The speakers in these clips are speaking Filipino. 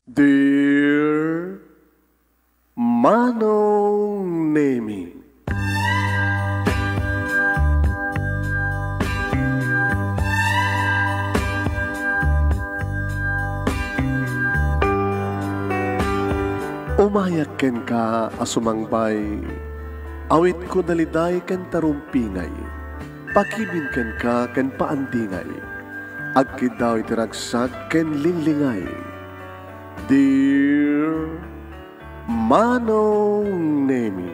Dear Manong Nemi, umayak ken ka asumangbay, awit ko daliday ken tarumpingay, pakibin ken ka ken paandingay, agkid daw itiragsak ken linglingay. Dear Manong Nemi,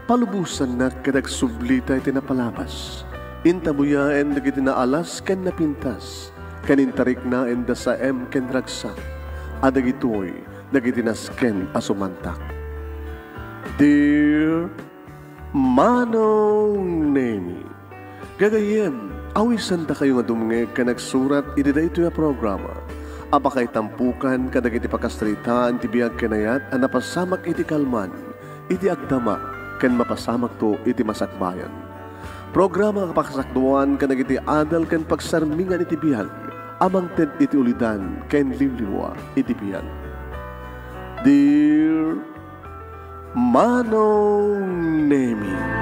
palubusan na kadag sublita iti napalabas, intabuya en dagiti naalas ken napintas, kanintarik na en da sa ken ragsak, adagitoy dagiti nasken asumantak. Dear Manong Nemi, gagayem, awisan ta kayo nga dumnge ka nagsurat iti da ito yung programa. Apakay tampukan kadag iti pakastritaan ti biyag kenayat ang napasamak iti kalman, iti agdama, ken mapasamak to iti masakbayan. Programa kapakasakduan kadag iti adal ken pagsarmingan iti biyag, amang ted iti ulidan ken liwliwa iti biyag. Dear Manong Nemi,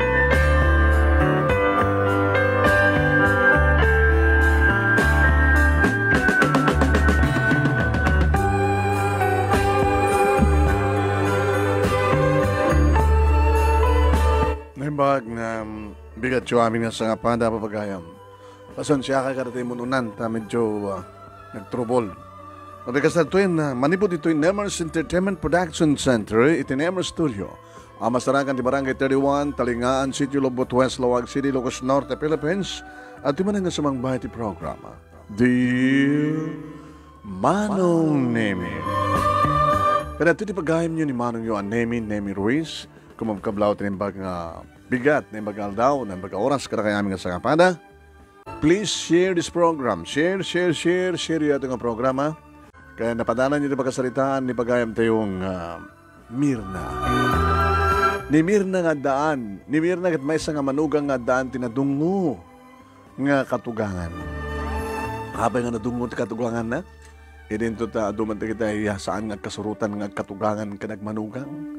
Naimbag na bigat siya amin nga sa nga panda papagayam. Pasan siya kay karatay mo nunan, ta medyo nagtrubol. Nabigas na ito yun, manipod ito yung Nemers Entertainment Production Center, iti Nemers Studio. Masarakan di Barangay 31, Talingaan City, Lobot West, Lawag City, Locos Norte, Philippines. At di man nga sumang bahay iti programa. Dear Manong Nemi. Kaya ito iti pagayam nyo ni Manong yung Nemi Ruiz. Kumamkablaw tinimbag nga bigat, tinimbag aldaw, tinimbag oras kada kaya aming nga sakapada. Please share this program. Share yung ating programa. Kaya napadanan nyo di pagkasalitaan ni pagayam tayong Mirna. Ni Mirna nga daan. Ni Mirna kat may nga manugang nga daan tinadungo nga katugangan. Habang nga nadungo ti katugangan na, idinto ta dumanta kita saan nga kasurutan nga katugangan ka nagmanugang.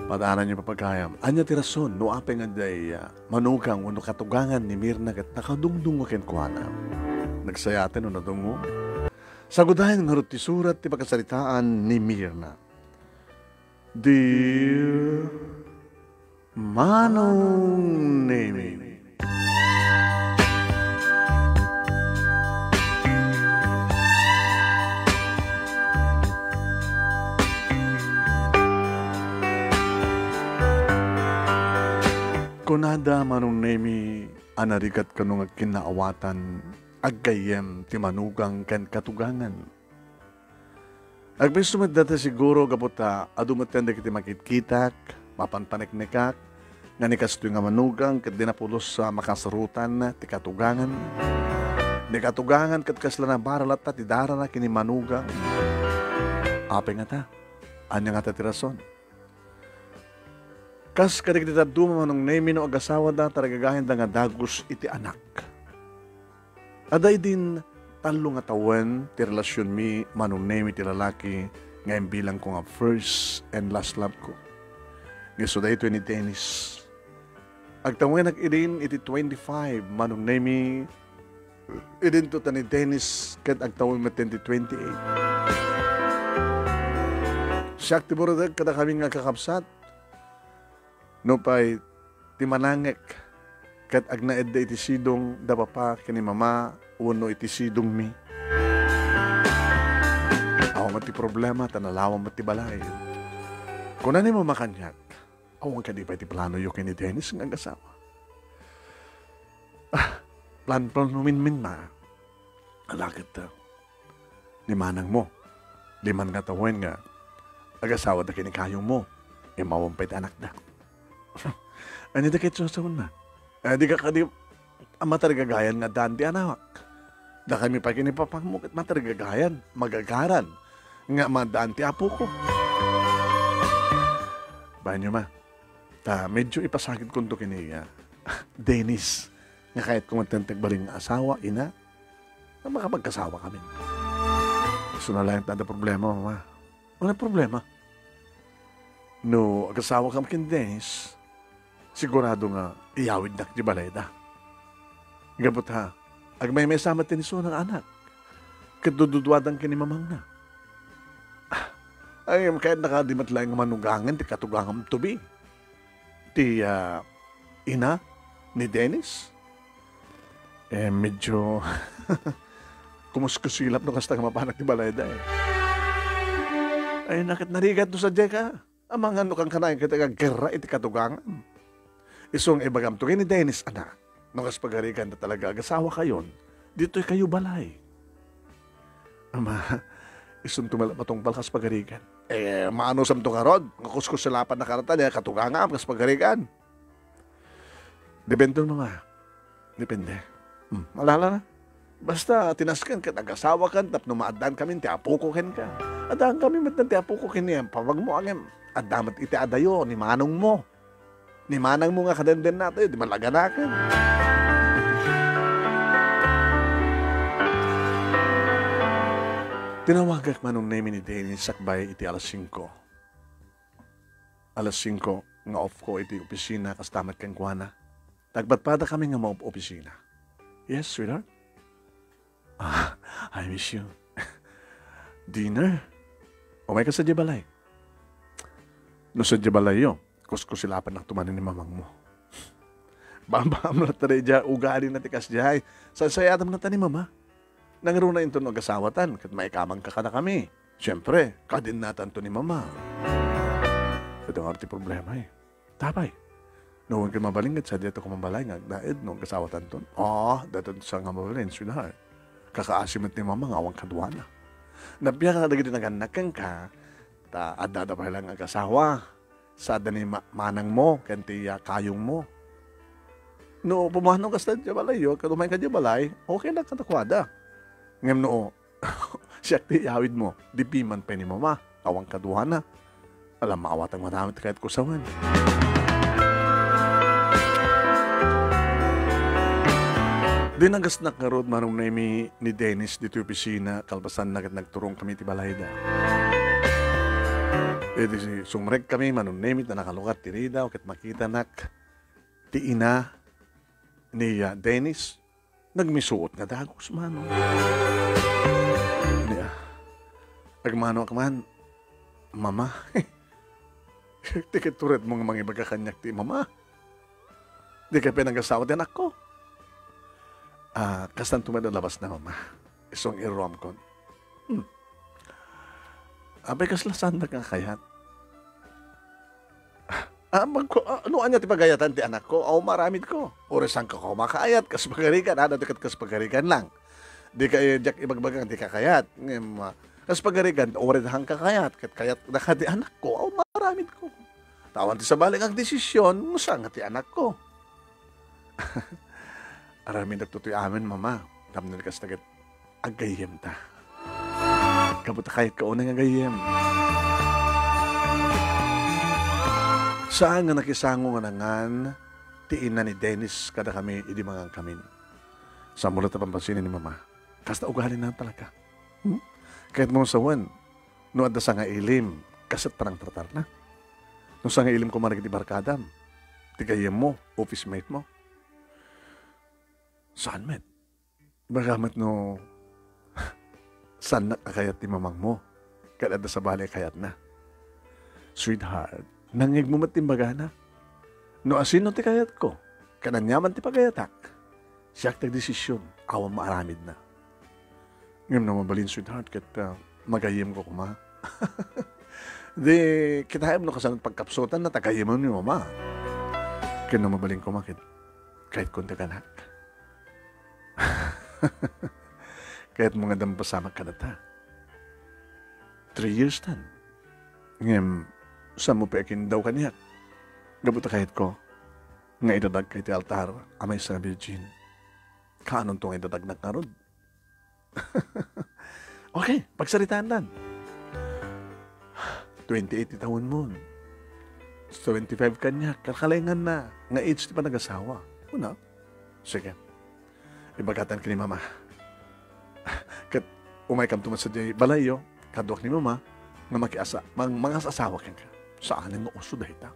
Padaanan niyo papagayam. Anya ti rason, no ape nga day manugang wano katugangan ni Mirna kat nakadungdungo ken kuana. Nagsayaten no nadungo. Sagudahin nga ti surat ti pagkasalitaan ni Mirna. Dear Manong Nemi, kunada Manong Nemi, anarikat kanong kinaawatan, aggayem ti manugang ken katugangan. Agbisto data siguro kaputa, adumatan da kiti makitkitak, mapanpaniknikak, nga nikasto nga manugang, kat dinapulos sa makasarutan ti katugangan. Ni katugangan kat kasla na baralat ta, ti dara na kini manugang. Ape nga ta, anya nga ta ti rason. Kas kadig dita duma Manong Nemi no agasawa da taragagahin da nga dagos iti anak. Aday din talo nga tawen ti relasyon mi Manong Nemi ti lalaki ngayon bilang ko nga first and last love ko. Ngayon da ito ni Dennis. Agtawen nag-idin iti 25 Manong Nemi idin to ta ni Dennis ket agtawen met 28. Siya ti buradag kada kami nga kakapsat. No pa'y timanangek kat agnaed da iti sidong da papa kini mama uno iti sidong mi. Awa mati problema tanalawa mati balay. Kung ano mo makanyak, awan ka di pa iti plano yung kini Dennis ng asawa. Plan min ma. Alakit ta. Ni manang mo. Liman nga tawen nga. Agasawa da kini kayong mo. Imawampay anak da. Ano da kayo sa una? Di ka kadi matarigagayan nga daan di anawak. Da kami pa kinipapamukit matarigagayan, magagaran. Nga madaan ti apo ko. Bahan nyo ma, medyo ipasakit ko ito kini Dennis. Nga kahit kung matantagbaling asawa, ina, na makapagkasawa kami. So na lang tada problema, mama. Ano problema? No, agasawa kang kindes, sigurado nga iyawid na di balay da. Gabot ha, agmay sama tiniso ng anak. Kadududwadang kinimamang na. Ay, kahit nakadimat lang ng manugangan, di katugangan tubi. Di ina ni Dennis. Medyo kumuskusilap no kasta mapanak ni Balayda Ay, nakit narigat no sa ka. Amang ano kang kanayin kita kagkira iti katugangan. Isong ibagam to ni Dennis, anak. Nung kaspagarikan na talaga agasawa kayon, dito'y kayo balay. Ama, isong tumalapatong palkas pagarikan. Maano sam to karod? Ngakuskus sa lapan na karata niya, katuganga, kaspagarikan. Depende mga. Depende. Malala na. Basta tinaskan ka, nag-asawa ka, tapno maadaan kami, tiapukukin ka. Adaan kami, mat na tiapukukin niya. Pawag mo ang adamat iti adayo, ni manong mo. Ni manang mo nga kadenden natin, di malaganakan. Tinawagak manong name ni Dennis sakbay iti alas 5. Alas 5 nga off ko iti opisina kas tamat kang kuana. Tagbatpada kami nga maup opisina. Yes, sweetheart? I miss you. Dinner? Umay ka sa Jabalay. No sa Jabalay yo, kuskusilapan na tumanin ni mamang mo. Bambam na tayo dyan, ugali na tikas dyan. Sasayatam na tayo ni mama. Nangaruna ito ng agasawatan, kat maikamang kakana kami. Siyempre, kadin natin to ni mama. Ito ang arti problema Tapay. Noong ka mabalinggat sa dito ko mabalay nga, daed nung agasawatan to. Dato sa nga mabalin, sweetheart. Kakaasimot ni mama nga awang kadwana. Nabiya ka nagiging naganakan ka, adada pa lang agasawa. Sa ni manang mo, kantiya kayong mo. No, pumahanong ka sa Jabalay yo, kadumay ka Jabalay, okay lang katakwada. Ngam noo, siya ti yawid mo, di piman pa ni mama, awang kaduhana. Alam, maawatang maramit kahit kusawan. Dinagasnak nga road marong naimi ni Dennis dito yung opisina, kalpasan na nagturong kami ti Balayda. Si sumrek kami, manong naimit na nakalukat ti Rida, kat makita nak ti ina ni Dennis, nagmisuot nga dagos mano. Agmano akman, mama, tikituret mong mga ibagakanyak ti mama. Di ka pinag-asawa din ako. Kastan tumadalabas na mama. Isong i-rom ko. Abay kaslasan na kang kayat. Ano anya ti pagayatan ti anak ko? Maramid ko. Oresan ka ko makaayat, kas pagarikan. Dakat kas pagarikan lang. Di ka jak ibagbagang di kakayat. Kas pagarikan, oresan ka kayat. Kayat nakati anak ko, maramid ko. Tawan ti sa balik ang desisyon, musang ti anak ko. Aramin nagtutoy amin, mama. Tamnil kas tagat agayem ta. Kabuta kahit kaunang agayem. Saan nga nakisango nga nangan, tiin na ni Dennis kada kami, idi mga kamin. Sa mulat na pampasinin ni mama, kasta ugali na talaga. Kahit mong sawan, no adda sa nga ilim, kasat parang tratar na. No sa nga ilim ko managit ibarkadam, tigayem mo, office mate mo. Saan met? Bagamat no, saan nakakayat ni mamang mo, kada sa bali kayat na. Sweetheart, nangig mo matimbaga na. No asino ti kayat ko, kananyaman ti pagayatak. Siyak tag-desisyon, awang maaramid na. Ngayon na mabalin, sweetheart, kat magayim ko kuma. Di, kitayam no kasanang pagkapsutan na tagayim mo ni mama. Kaya na mabalin ko makit, kahit kunti kanak. Kahit mga dampasamak ka na ta. 3 years tan. Ngayon, saan mo pekin daw kaniyak? Gabuta kahit ko, nga idadag kay ti altar, amay sa Virgin. Kaanon tong idadag na karod? Okay, pagsaritaan lang. 28 taon mo. 25 kanya, kakalingan na. Nga age di pa nag-asawa. Una, sige. Ibagatan ka ni mama. Kat umay kam tumat sa jay balayo, kadwak ni mama, nga mga asawa ka. Saan nga uso dahil ta?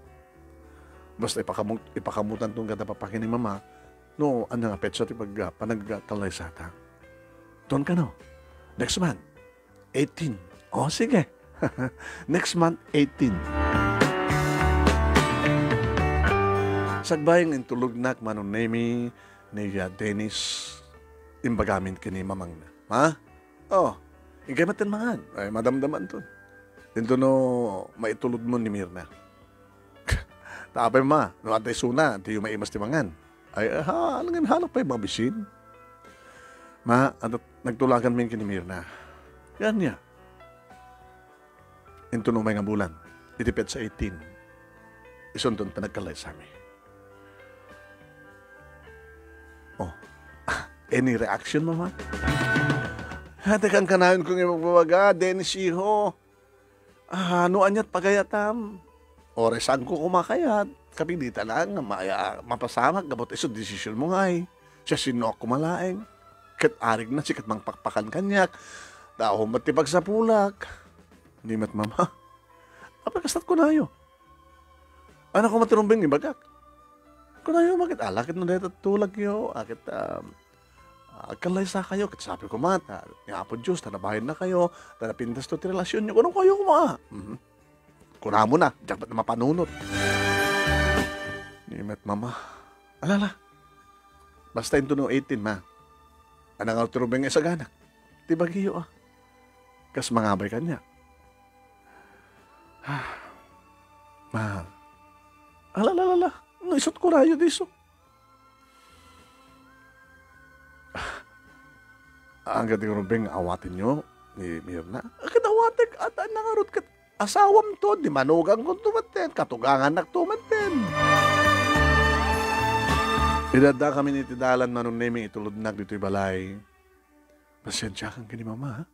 Basta ipakamutan tong ganda papakin ni mama, no, ano nga petsa ti panagkalay sa ta. Doon ka no. Next month, 18. O, sige. Next month, 18. Sagbayang intulog nak manunemi ni Dennis imbagamin kini mamang na. Ha? Oh, ingay matinmangan. Ay, madamdaman to. Dito no, maitulod mo ni Mirna. Tapay ma, no atay suna, di yung maimas timangan. Ay, alangan halak pa yung mga bisin. Ma, nagtulagan mo yung kini Mirna. Yan niya. Ito no may nga bulan. Itipet sa 18. Isundon pa nagkalay sa amin. Oh, any reaction, mama? Tekan kanayon kong imababaga, Dennis Iho. Ano anyat pagayatam? Oresan ko kumakayat. Kapilita lang, mapasamak, gabot iso, desisyon mo ngay. Siya sinok kumalaeng. Kat arig na, sikat mang pakpakan kanyak. Dahon matibag sa pulak. Hindi mat, mama. Apakastat ko na yun. Anak ko matirumbing ni bagak. Kunayo, bakit alakit na dito tulag yo? Akit, kalay sa kayo, kit sabi ko mata, nga po Diyos, tanabahin na kayo, tanapintas to ti relasyon nyo, kunong kayo kuma? Kuna mo na, diyak ba't na mapanunot? Nimet mama, alala, basta ito no 18 ma, anang autorubeng isa ganak, ti bagiyo kas mangabay kanya. Ma, alala, naisot ko rayo diso. Ang gating rubeng awatin nyo ni Mirna. Akit awatik at nangarot kat asawam to, di manugang kong tumaten, katugangan nak tumaten. Idada kami ni Tidalan manong naming itulod nag dito'y balay. Pasensya kang kini mama, ha?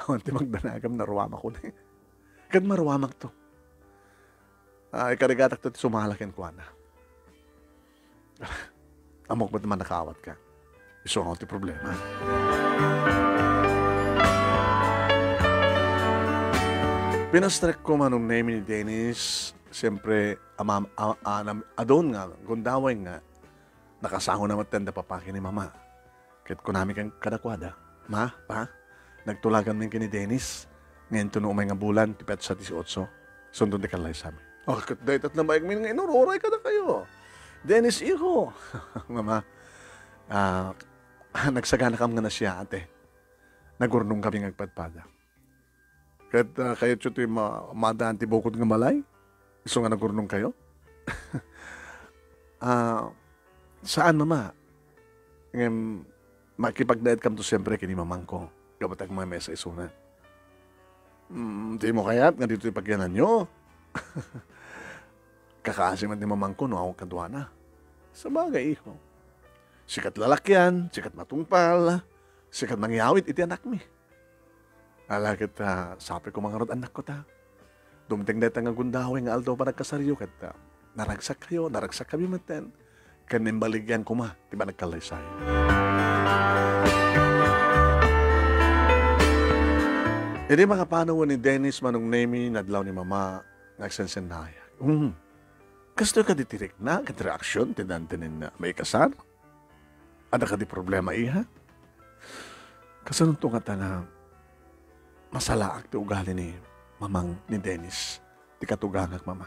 Awan ti magdanagam na ruwamak ko na eh. Kad maruwamak to. Ikarigatak to sumalakin ko na. Amok ba't naman nakawat ka? Iso nga ti problema. Pinastrek ko manong name ni Dennis. Siyempre, adon nga, gundaway nga, nakasango na matanda papaki ni mama. Kahit ko namin kang kadakwada. Ma, pa, nagtulagan min kini Dennis. Ngayon to umay nga bulan, tipet sa 18. Sundon di kalay sa amin. Oh, kahit at nabayag min nga inururay ka na kayo. Dennis, iho. Mama, nagsagana kam nga na siya, ate. Nagurnong kami ngagpadpada. Kahit kayo ito yung madaan ti bukod nga malay, iso nga nagurnong kayo. Saan, mama? Makipagdayad kam to siyempre kini mamang ko. Gabatag mga mesa iso na. Di mo kaya't nga dito ipagyanan nyo. Kakasiman ni mamang ko no ako kadwa na. Sa bagay, iho. Sikat lalakyan, sikat matungpal, sikat mangyawit, iti anak mi. Alakit, sabi ko mga rod anak ko ta. Dumating na nga gundahoy nga aldaw pa nagkasaryo, kat naragsak kami maten. Kanimbaligyan ko ma, diba nagkalay sa'yo. Hindi makapanawan ni Dennis manong name nadlaw ni mama nagsensenaya. Gusto ka ditirik na, katreaksyon, tinantinin na may kasar? Ada ka di problema, iha? Kasanong nga ta na masalaak ti ugali ni mamang ni Dennis. Ti katugangak, mama.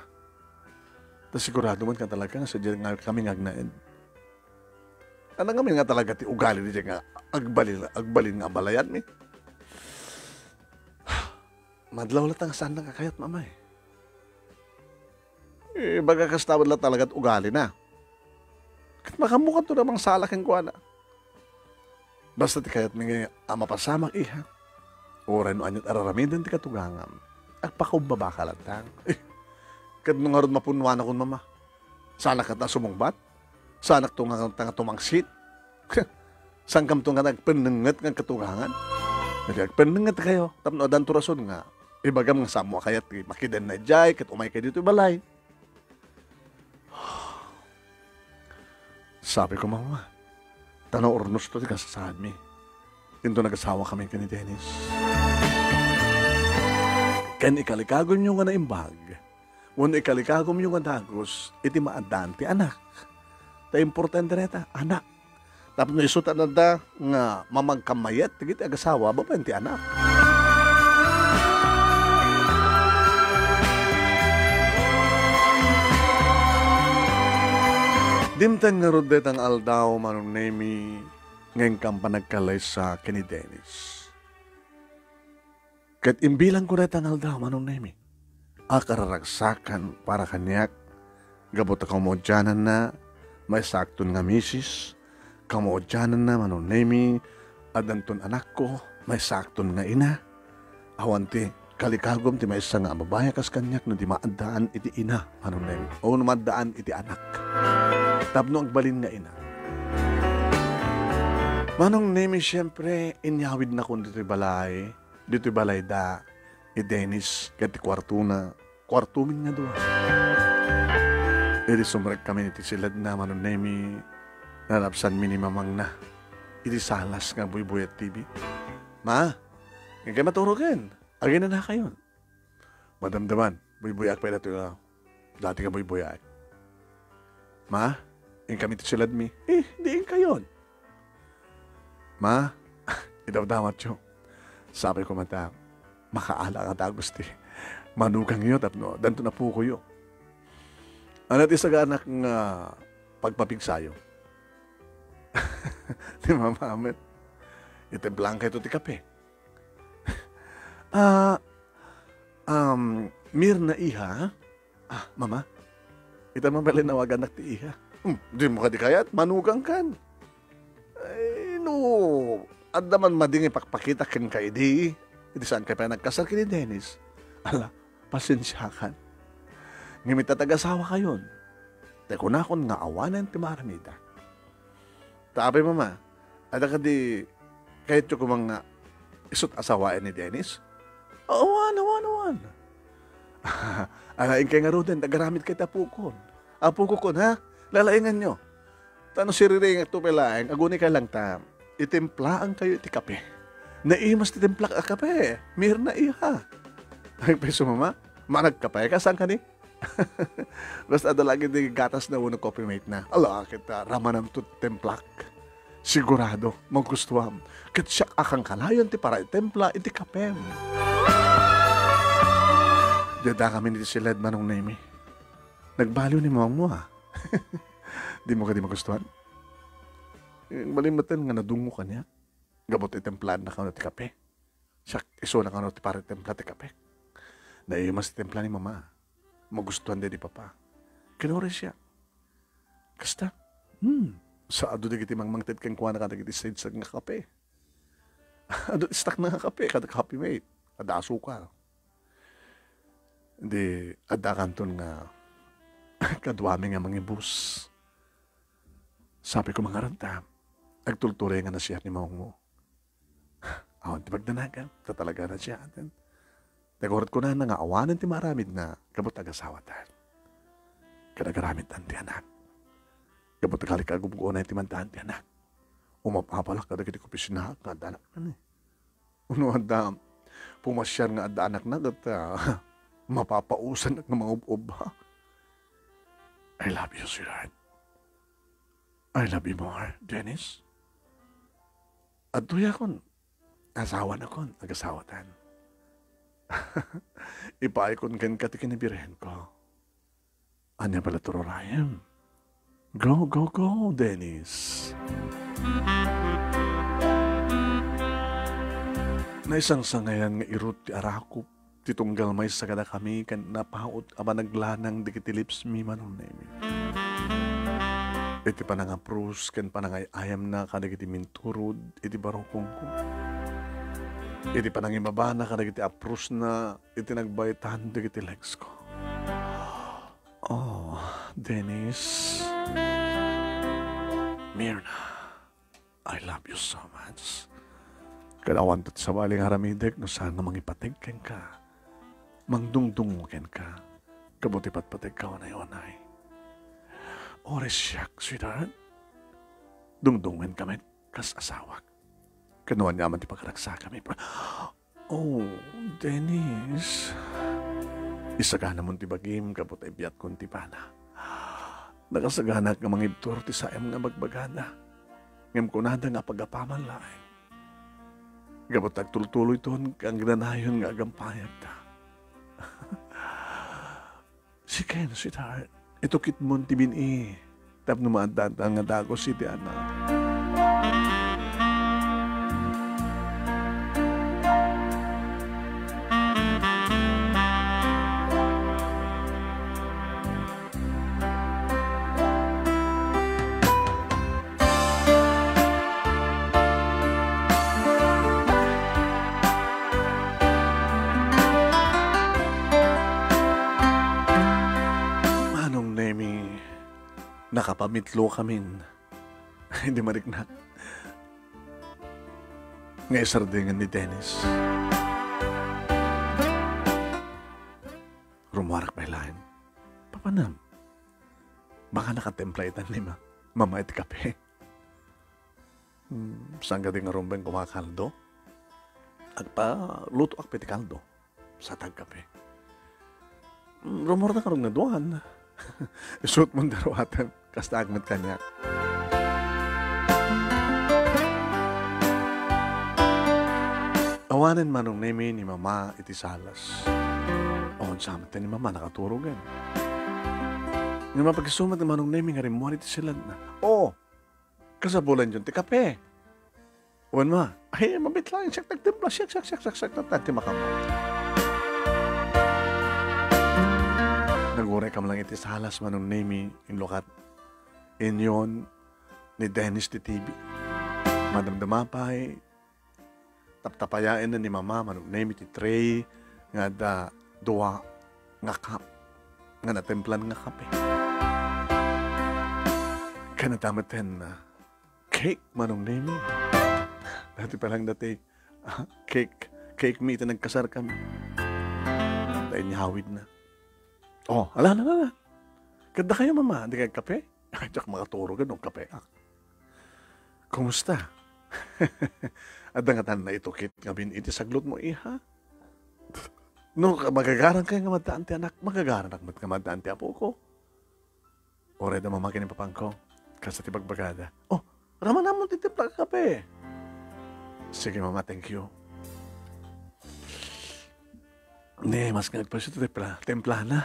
Ta sigurado man ka talaga nga sadya nga kami ngagnain. Ano nga nga talaga ti ugali ni nga agbalin nga balayan mi? Madlaw latang saan na kakayat, mama eh. Baga kastawad lang talaga at ugali na. Kat makamukat to namang salaking kuha na. Basta ti kayat mga mapasamak iha. Oran no anyat araramidan ti katugangam. Agpakaubaba ka lang tang. Kat nung harod mapunwa na kun mama. Sana ka na sumungbat. Sana ka nga tumangsit. San kam to nga nagpenenget ng katugangan. Nagpenenget kayo. Tapno adan turason nga. Ibagam nga samwa kayat makidan na jay. Kat umay kayo dito balay. Sabi ko, mama, tanaw ornos to di kasasahan mi. Ito nag-asawa kami ka ni Dennis. Ken ikalikagom yung nga naimbag. Wano ikalikagom yung nga dagos, iti maadaan ti anak. Ta importante neta, anak. Tapos na isutan na da nga mamagkamayat, tigit agasawa, babayan ti anak. Dimtang nga rodet ang aldaw manong nemi ngayon kang panagkalay sa kini Dennis. Kat imbilang ko ret ang aldaw manong nemi. Akararagsakan para kanyak. Gabot ako mo dyanan na may sakton nga misis. Kamo dyanan na manong nemi. Adanton anak ko may sakton nga ina. Awanti kalikagom ti may isa nga babaya kas kanyak no di maadaan iti ina manong nemi. O maadaan iti anak. Tapno agbalin nga ina. Manong nemi siyempre inyawid na kung dito'y balay. Dito'y balay da. Dennis, kati kwartumin nga doon. Iti sumrek kami niti silad na manong nemi, narapsan mi ni mamang na. Iti salas nga buy-buy at TV. Ma, nga kayo maturogan. Agin na kayo. Madamdaman, buy-buy ak pa ito. Dati ka buy-buy ak. Ma, yung kami niti silad mi. Diin kayo. Ma, idaw-damat yun. Sabi ko mata, makaala ka tagusti. Manugang yun, tapno, danto na po ko yun. Ano ti anak nga pagpapigsayo? Di mamamit. Ito blanca ito ti kape. Mir na iha? Mama, ito mabalin nawagan anak ti iha. Di mo ka di kayat, manugang kan. Ay, no. At naman mading ipakpakita kin ka idi. Iti saan kayo pa nagkasal kini Dennis? Ala, pasensyakan. Ngimit at ag-asawa kayon. Teko na akong nga awanan ti maramida. Tabi mama, ada ka di kahit yung kumang isut asawaan ni Dennis? Awan. Alain kayo nga ro din, nagaramit kayo tapukon. Apukukon ha? Lalaingan nyo. Tano siriring at tupilaing, aguni ka lang ta. Itimplaan kayo iti kape. Naimas titimpla ka kape. Mir na iha. Ay, peso mama, managkape ka, saan ka ni? Basta lagi di gatas na unang coffee mate na. Ala, kita ramanam to templak. Sigurado, magustuhan. Kit siya akang kalayon ti para itempla iti kape. Dada kami niti silad manong naimi. Nagbaliw ni mamang mo ha. Di mo ka di magustuhan? Malimatan nga nadungo ka niya. Gabot itemplan na ka ti kape. Siya iso na ka ti para itempla ti kape. Naimas itempla ni mama. Magustuhan din ni papa. Kinore siya. Kasta, sa ado di kiti mangmangtid kang kuha na ka nagiti side sa nga kape. Ado istak na nga kape, kada coffee mate. Ada asukal. Hindi, ada kanton nga kadwami nga mangibus. Sabi ko mga ranta, agtulture nga na siya ni mawang mo. Awan ti pagdanagan, tatalaga na siya. Nagurot ko na nga awanan ti maramid nga kabot agasawatan. Kadagaramid ang ti anak. Kabot agalik agubugo na ti mantaan ti anak. Umapapalak kada kiti kupisina nga ada anak na ni. Uno ada pumasyar nga ada anak na at mapapausan at nga mga ub-ub. I love you, sweetheart. I love you more, Dennis. At tuya kon, asawa na kon, agasawatan. Ipaay kon kan katikin ibirhen ko. Anya pala turorayam. Go, go, go, Dennis. Naisang sangayan nga irut ti arakop. Titunggal may sagada kami kan napaot aba naglanang dikitilips mi manon nemi. Iti panangapros ken panangay ayam na kadagiti minturod iti barokong ko. Iti panangimabana kadagiti apros na iti nagbaitan dagiti legs ko. Oh, Dennis. Mirna, I love you so much. Kadawan tat sa baling haramidek no saan nga mangipatig ken ka. Mangdungdung ken ka. Kabuti patpatig ka wanay. Ores siyak, sweetheart. Dungdungen kami kas asawak. Kanuan niya man ti pagkaragsa kami. Oh, Dennis. Isagana mo ti bagim kapot ay biyat kon ti pana. Nakasagana ka mga ibtor ti saem nga magbagana. Ngem kunada nga pagapaman laeng. Kapot nagtultuloy ton kang granayon nga agampayag ta. Si Ken, sweetheart. Ito kit mo ti bini. Tap numaantan nga dagos si ti anak. Nakapamitlo kamin. Hindi mariknat. Nga isardingan ni Dennis. Rumarak may lain. Papanam. Baka nakatempla itan ni mama iti kape. Saan ka din nga rumbeng kumakaldo? At pa luto ak piti kaldo. Sa tagkape. Rumor na karong naduan. Isuot mo darawatan. Kasta agmat kanya. Awanin manong nemi ni mama iti salas. Awan sa amat ni mama nakaturugan. Nga mapagsumat ni manong nemi nga rin iti silad na. Oo, kasabulan yun ti kape. Awan ma, ay mabit lang siyak nagtimpla, siyak ti makamo. Nagure kam lang iti salas manong nemi in lokat. Inyon ni Dennis ti TV. Madamdamapay, taptapayain na ni mama, manong name iti tray, nga da duwa nga kap, nga natemplan nga kape. Kanatamaten na cake manong name. Dati pa lang dati, cake me, ito nagkasar kami. Dahil niyawid na. Oh, ala. Ganda kayo mama, hindi kayo kape? Diyak makaturo ganong kape. Kumusta? Adangatan na itukit nga biniti saglot mo iha. No, magagarang kayo nga madaan ti anak. Magagarang nga madaan ti apo ko. Ore da mamakin ni papangko. Kasa ti bagbagada. Oh, raman namon ti tipla kape. Sige mama, thank you. Ne, mas nga nagpasyo ti templa na.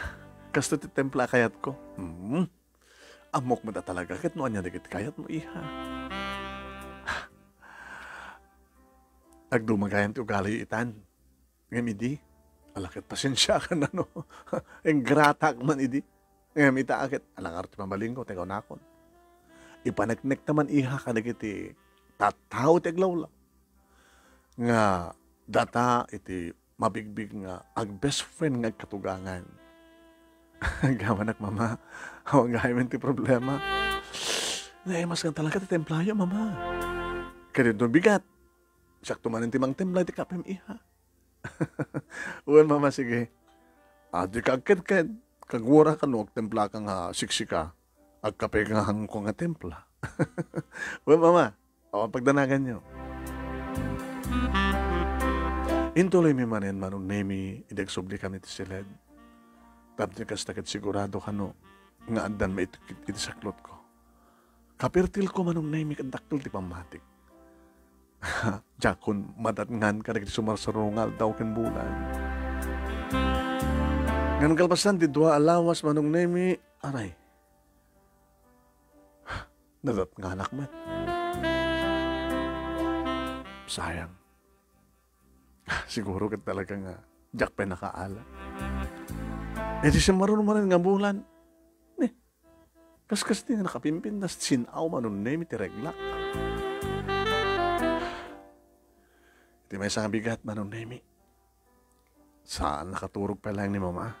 Kasta ti templa kayat ko. Amok mo na talaga. Kahit noon niya dikit kayat mo, iha. Agdumagayan ti ugali itan. Ngam idi. Alakit pasensya ka na, no? Ingrata man idi. Ngam ita akit. Alangar ti mamaling ko. Tekaw nakon. Ipaneknek naman iha ka na kiti. Tataw ti aglawlaw. Nga data iti mabigbig nga ag best friend nga katugangan. Gamanak mama, awang gahimin ti problema. Naimas kang talaga ti templayo mama. Kaya doon bigat. Siyak tumanin ti mang templay ti kapem iha. Uwan mama, sige. Di ka agked-ked. Kagwara ka no, templa ka nga siksika. Agkape ka hang ko nga templa. Uwan mama, awang pagdanagan nyo. Intuloy mi manen manong nemi, idagsubli kami ti siled. Tapos kastakit sigurado ka no, nga andan ma iti saklot ko. Kapirtil ko manong nemi kadaktil ti pamatik. Jakon madatngan ka nagiti sumarsarungal daw ken bulan. Ngan kalpasan ti dua alawas manong nemi, aray. Nadatnganak man. Sayang. Siguro ka talaga nga jak pa nakaala. Eh di siya marunong nga bulan. Kaskas din nakapimpin na sinaw manon nemi ti reglak. Di may isang bigat manon nemi. Saan nakaturog pa lang ni mama?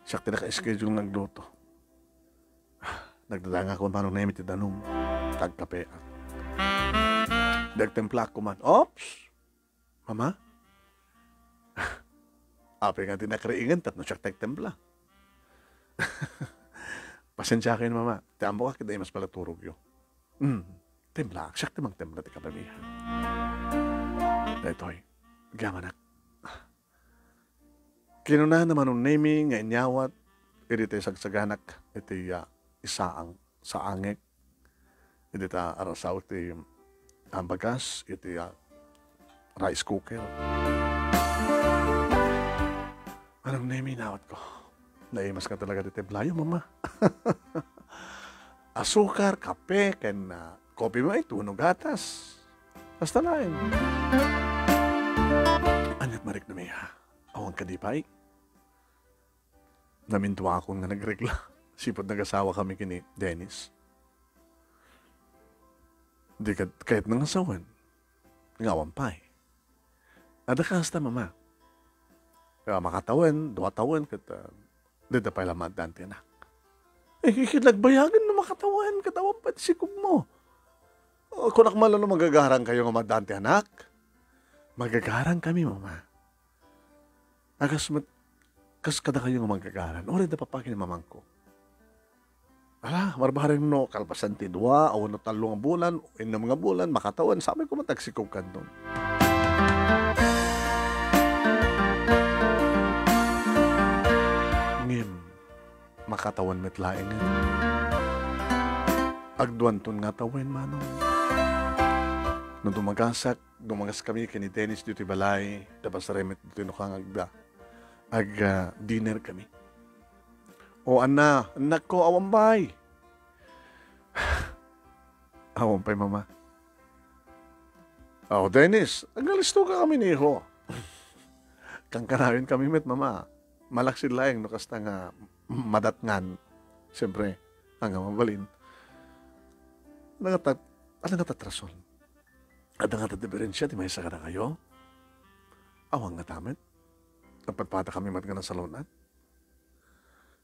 Siya ti naka-schedule nagluto. Nagdadanga ko manon nemi ti danong tagkape. Dagtemplak ko man. Ops! Mama? Ape nga tinakriingan, tatno siya tagtempla. Pasensya kayo mama. Tiambo ka kita mas pala turog yun. Templa, siya timang templa ti kapamihan. ito'y, gamanak. Kinunahan naman ng naming nga inyawat, iti sagsaganak, iti isaang sa angek, iti arasaw, iti bagas, iti rice cooker. Anong naming inawat ko? Naimas ka talaga dito, blayo, mama. Asukar, kape, ken kopi mo ay tunog gatas. Basta lain. Anyat marik na may awang kadipay. Namintuwa akong nga nagregla. Sipot nag-asawa kami kini Dennis. Di kahit nang asawan. Ngawan pa eh. Adakasta mama. Kaya makatawan, 2 taon, dito pa ilang madante anak. Kikilagbayagan na makatawan, katawan pa sikog mo. Kung nakmala na magagarang kayo nga madante anak, magagarang kami mama. Kas kada kayo nga magagaran, orin na papakin ni mamang ko. Ala, marbaharin no, kalpasan ti 2, o no 3 bulan, o 6 mga bulan, makatawan, sabi ko matagsikog ka doon. Ngim, makatawan metlaing nga. Agduan ton nga tawen, manong. Nung dumagas kami kini Dennis dito balay, tapos remit dito nukang dinner kami. O anak ko, awambay. Awampay, mama. O, Dennis, nagalisto ka kami niho. Kang karawin kami met, mama. Malaksid laeng, no kasta nga madatngan. Siyempre, hanggang mabalin. Ano nga tatrason? At nga tadiferensya, di may isa ka na kayo? Awang nga tamet. Napatpata kami mat nga ng salunan.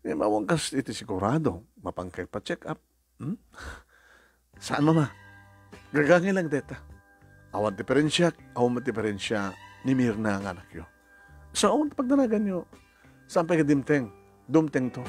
Eh, mawang kas iti sigurado. Mapangkay pa check up. Saan, mama? Gagangin lang deta. Awan diferensya ni Mirna ang anak yo. So, awan pagdanagan yo. Sampai ka dumteng to.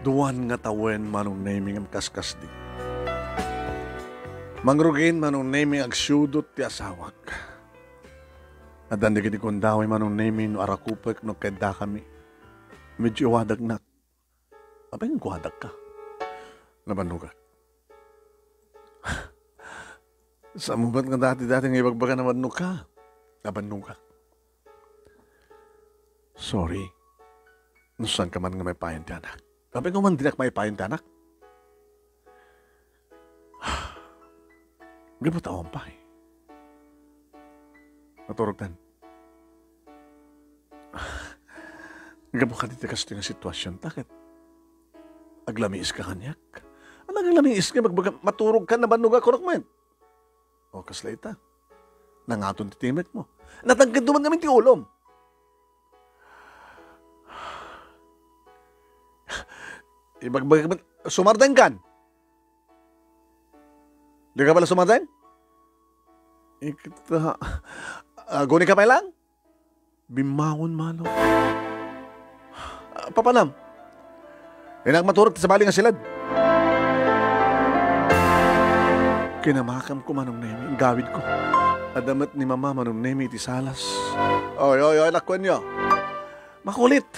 Duwan nga tawen manong naming ang kaskas di. Mangrugin manong naming ag syudot ti asawak. Adan di kundaway manong naming no arakupek no keda kami. Medyo wadag nak. Abay nga wadag ka. Nabanugak. Sa mubat nga dati nga ibagbaga na manug ka. Nabanugak. Sorry. Nusan ka man nga may payan ti anak. Kapag nga man dinak may payon tanak. Gabot awang pa eh. Naturog tan. Gabot ka dito kasi nga sitwasyon. Takit? Aglamiis ka kanyak. Ano aglamiis ka? Maturog ka na banuga korok man. O kaslayta. Nangaton titimet mo. Natangkad duman namin ti ulom. Sumardan kan? Di ka pala sumardan? Guni ka pa lang? Bimawon malo. Papanam. Maturot sa bali nga silad. Kinamakam ko manong nemi, gawid ko. Adamat ni mama manong nemi iti salas. Oy, lakwan nyo. Makulit.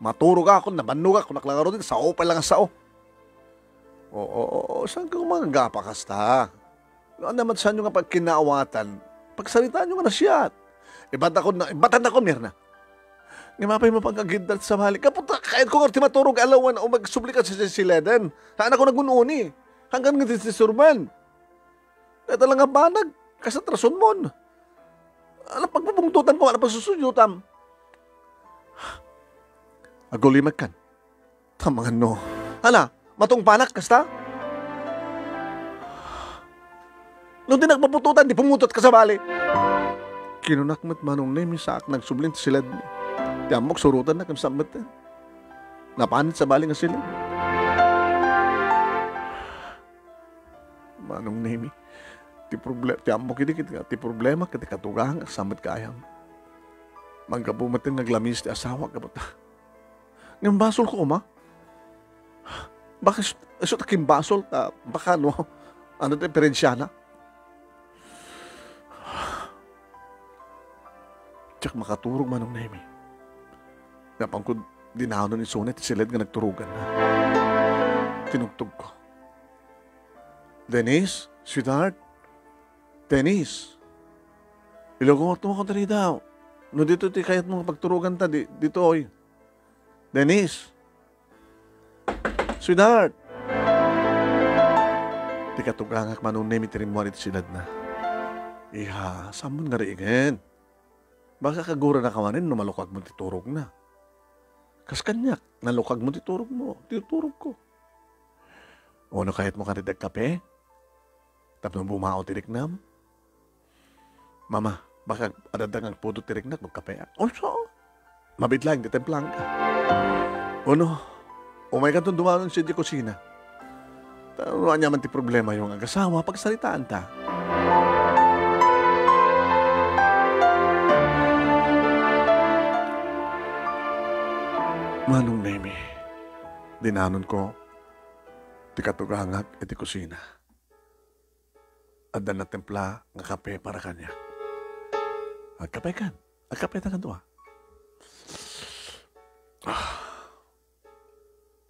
Maturog ako, nabanug ako, naklangaro din, sao pa lang ang sao. Oo, saan ka mga gapakasta? Ano naman saan nyo nga pag kinaawatan? Pagsalitaan nyo nga na siya. Ibatan ako, Mirna. Ngimapay mo pang kagindal sa mahali. Kaputa, kahit ko nga maturog alawan o magsublikat sa siledan. Saan ako nagununi? Hanggang nga surban. Kaya talaga banag, kasatrason mo. Alam, pagpupungtutan ko, alam, pagsusudyutan. Agulimag kan. Tamangan no. Hala, matong panak, kasta? Nung di nagpapututan, di pumutot ka sa bali. Kinunakmat manong nemi saak, nagsublint sila. Di amok surutan na kamsamat. Napanit sa bali nga sila. manong nemi. Ti amok ti problema kiti katugang samot kayam. Mangkabumatin naglamis ti asawa kabot. Ngam basol ko ma. Bakit iso takim basol ta baka no ano diferensya na? Tsak makaturog manong nemi. Napangkod dinahon ni Sonet silid nga nagturugan na. Tinugtog ko. Denise, sweetheart. Denise. Ilogot mo ko tali daw. No dito ti kayat mo pagturugan ta dito oy. Denise. Sweetheart. Di katugangak manong nemi tirimwari ti silad na. Iha, samon nga riingen. Baka kagura na kawanin no malukag mo titurog na. Kas kanyak, nalukag mo titurog mo. Titurog ko. O no kahit mo kanidag kape? Tapos bumao tiriknam? Mama, baka adadag ang pudo tiriknak magkape. O so? Mabitlang, ditemplang ka. O no? O may kantong dumanon siya di kusina. Ano niya man ti problema yung agasawa pagsalitaan ta. Manong nemi, dinanon ko, ti katugangag at ti kusina. Adan na templa nga kape para kanya. Agkape kan, agkape ta kanto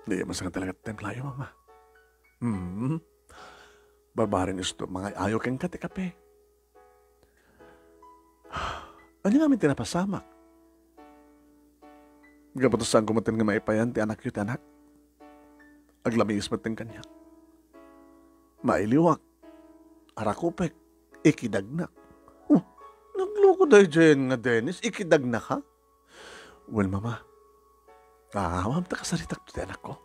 Hindi masang talaga templa yung mama. Barbarin isto, mga ayaw kang kati kape. Ano nga min tinapasamak? Gapatusan ko matin nga maipayan ti anak yu ti anak. Aglamis matin kanya. Mailiwak. Arakupek. Ikidagnak. Nagloko dahi dyan nga Dennis. Ikidagnak ha? Well, mama. Awam ta kasaritak ti anak ko.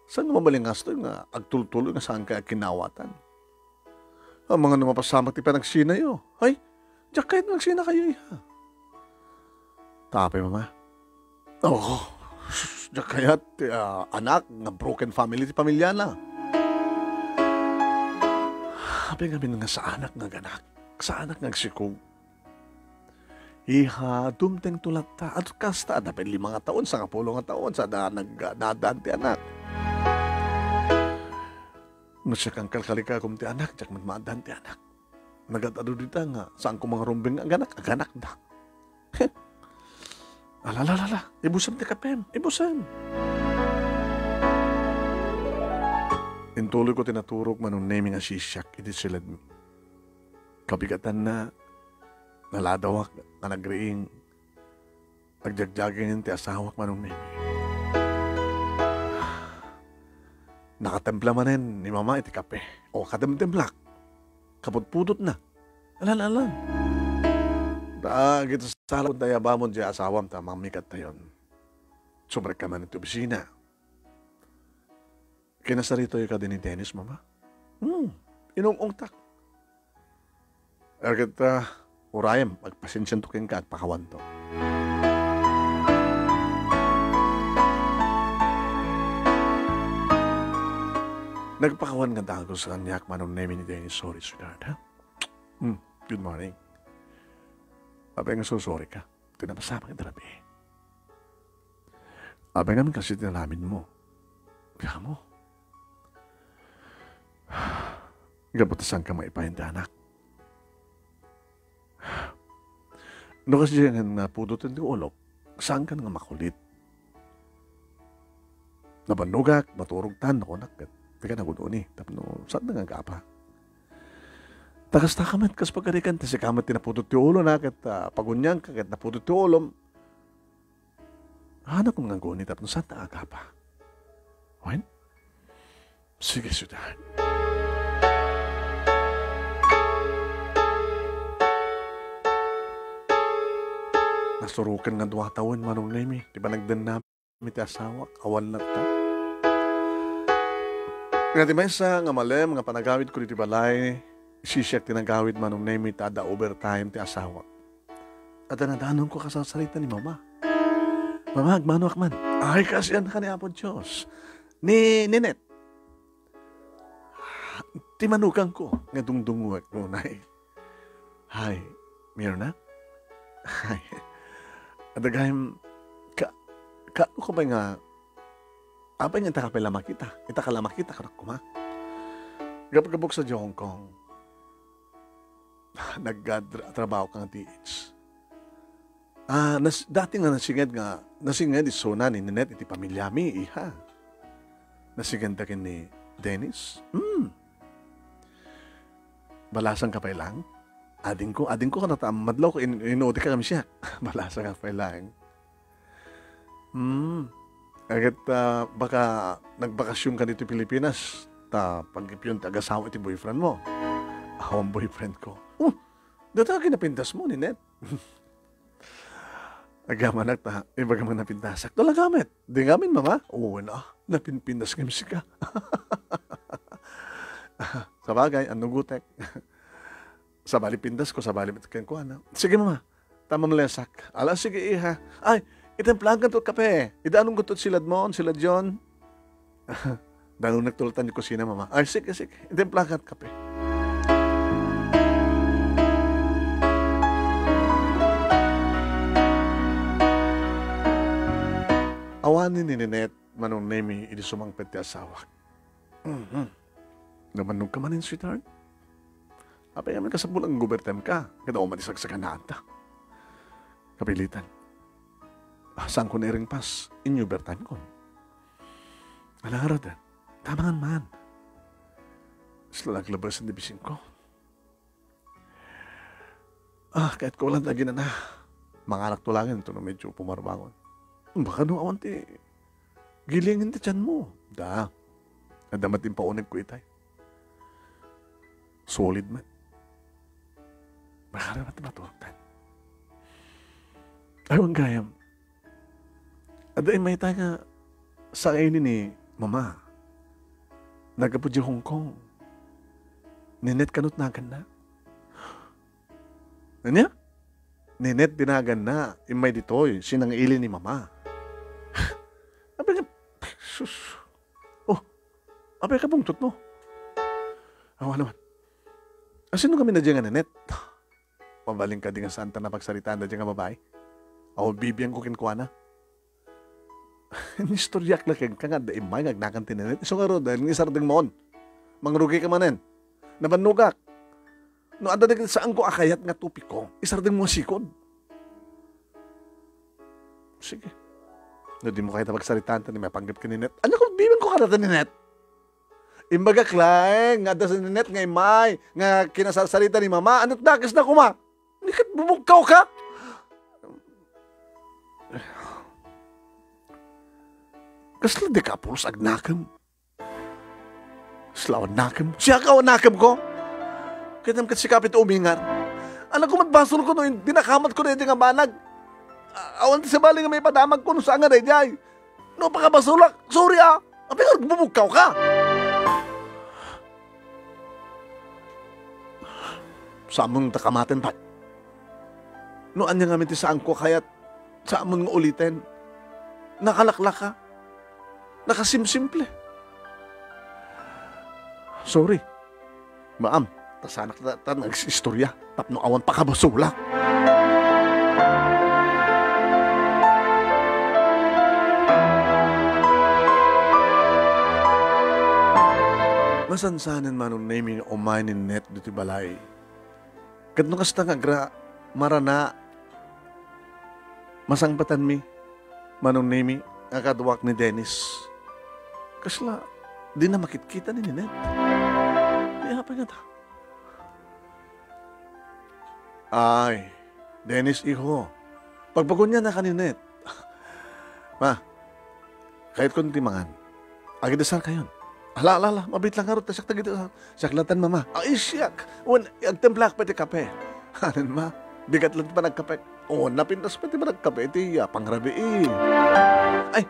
Saan nga mamalingas to nga agtultuloy nga saan kaya kinawatan? Ang mga numapasamak ti panagsina yo. Ay, diyak kahit nagsina kayo iha. Tapay, mama. Oo. Kaya't anak nga broken family ti pamilya na. Habi nga nga sa anak nga ganak. Sa anak nga sikog. Iha, dumteng tulat ta. At kasta, dapat 5 nga taon, sa 10 nga taon, sa nadaan ti anak. Nasya kang kalkalika kum ti anak, jak magmadaan ti anak. Nagatado dita nga, saan ko mga rumbing aganak na. Alalala, ibusam ti kapem, ibusam. Intuloy ko tinaturok manong naming asisyak, iti silad mo. Kabigatan na, naladawak, na nagriing, nagjagjagin ti asawak manong naming. Nakatempla manen ni mama iti kape. O katemtemplak, kaputpudot na. Alan. Gitu salon tayo bamon di asawam ta mamikat tayon. Sobre ka man ito bisina. Kinasarito yung ka din ni Dennis, mama? Inungungtak. Ergat urayam, magpasensyan to kin ka at pakawan to. Nagpakawan nga dago sa kanyak manong name ni Dennis. Sorry, sweetheart, ha? Good morning. Abay nga sorry ka. Tinapasama ka darabi. Abay nga kasi tinalamin mo. Kaya mo. Gabutasan ka maipahin ta anak. No kasi nga napudutin di ulok. Saan ka nga makulit? Nabanugak, maturog tan, ako nakat. Teka na ko doon eh. Tapos no, saan na nga pa? Takas takamat, kas pagkarikan, kasi kamat tinaputot ti ulo na, kat pagunyang ka, kat naputot ti ulo. Hanap ko nga guni, tapos saan na nga pa? Wen? Sige, sweetheart. Nasurukan nga 2 taon, manong nami. Di ba nagdan namin ti asawa, kawan na ta. Nga di mesa, nga malem, nga panagawid ko di balay, sisyak tinagawid manong nami, tada overtime ti asawa. At nadanon ko kasasalita ni mama. Mama, agmano akman. Ay, kasi yan ka ni Apo Diyos. Ni Ninet. Timanukan ko, nga dungdunguag ko na Hi, Mirna? Hi. Adagayam, ko ba nga, apa nga takapilama kita? Itakalama kita, karak kuma. Gabagabok sa Hong Kong, nagtrabaho kang DH. Dati nga nasinged iso na ni Ninette iti pamilyami, iha. Nasinged dakin ni Dennis. Balasan ka pa lang? Ading ko ka madlaw ko, inuudi ka kami siya. Balasan ka pa lang. Agad baka nagbakasyon ka dito Pilipinas, pag-ipyon taga-asawa iti boyfriend mo. Ang boyfriend ko. Dito ka kinapintas mo, Ninette. Agamanak ta, ibaga mga napintasak. Ito lang gamit. Di ngamin, mama. Oo na, napinpindas kami sika. Sa bagay, anong gutek? Sabali pindas ko, sabali matikan ko, ano? Sige, mama. Tama malesak. Ala, sige, iha. Ay, itemplahan to kape. Idaanong gutot sila mo, sila John. Danong nagtulatan yung kusina, mama. Ay, sige. Itemplahan kape. Awanin ni Ninette, manong nemi, idi sumangpet ti asawak. Namanong ka manin, sweetheart. Apa yaman ka sa bulang gubertem ka, kada o manisagsakan na anta. Kapilitan. Saan ko na iring pas, in overtime ko. Alang araw tamangan man. Sila naglabas ang dibisin ko. Kahit ko lang lagi na mga anak tulangin ito na medyo pumarbangon. Baka nung awan gilingin ti tiyan mo. Nadamat din paunag ko itay. Solid man. Baka naman matuwagtan. Aywan gayam. Aday may tayo nga sa kainin ni mama. Nagapod yung Hong Kong. Ninette kanot nagan na. Ano? Ninette dinagan na. Imay ditoy. Sinangili ni mama. Abay ka, sus. Abay ka bungtot mo. Awa naman. Sino kami na dyan nga, Ninette? Mabaling ka din nga saan na pagsaritaan na dyan nga babae. Ako bibiyang ko kinkwana. Nistoryak na kag nga da imay ngagnakan ti Ninette. Iso nga ro, dahil ng isardeng moon. Mangrugi ka manen. Nabanugak. No, anda na saan ko akayat nga tupi ko. Isardeng mo sikod. Sige. No, di mo kayo pagsaritaan ni may panggap ka ni Ninette. Ano ko, bibiyang ko ka na ni Ninette? Imbaga, Klein, nga da sa Ninette nga imay, nga kinasarsalita ni mama, ano't dakis na kuma? Hindi ka bumugkaw ka? Kasla di ka pulos agnakam. Slawan nakam. Siya ka nakam ko. Kitam kat sikapit umingar. Alam ko matbasol ko noon, dinakamat ko na yung nga banag. Awan ti sa bali nga may padamag ko no saan nga na jay. No, pakabasulak. Sorry Apay ka, bumugkaw ka. Saan mong takamatin pa? No, anya nga minti saan ko kaya't saan mong ulitin? Nakalaklak ka? Nakasimsimple. Sorry. Maam, tasanak na nag-istorya. Tapno awan pakabasula. Masansanin manong naming umay ni Ninette dito balay. Kadno kasta nga marana masangpatan mi manong nami akadwak ni Dennis. Kasla, di na makitkita ni Ninette. Di apa nga ta? Ay, Dennis iho. Pagbagon niya na ka ni Ninette. Ma, kahit kunti mangan. Agidasal kayon. Ala, mabit lang harot. Siyak tagito. Siyaklatan, mama. Ay, siyak. Agtemplak pati kape. Hanan, ma. Bigat lang pa nagkape. Napintas pati ba nagkape? Iti, pangrabi Ay,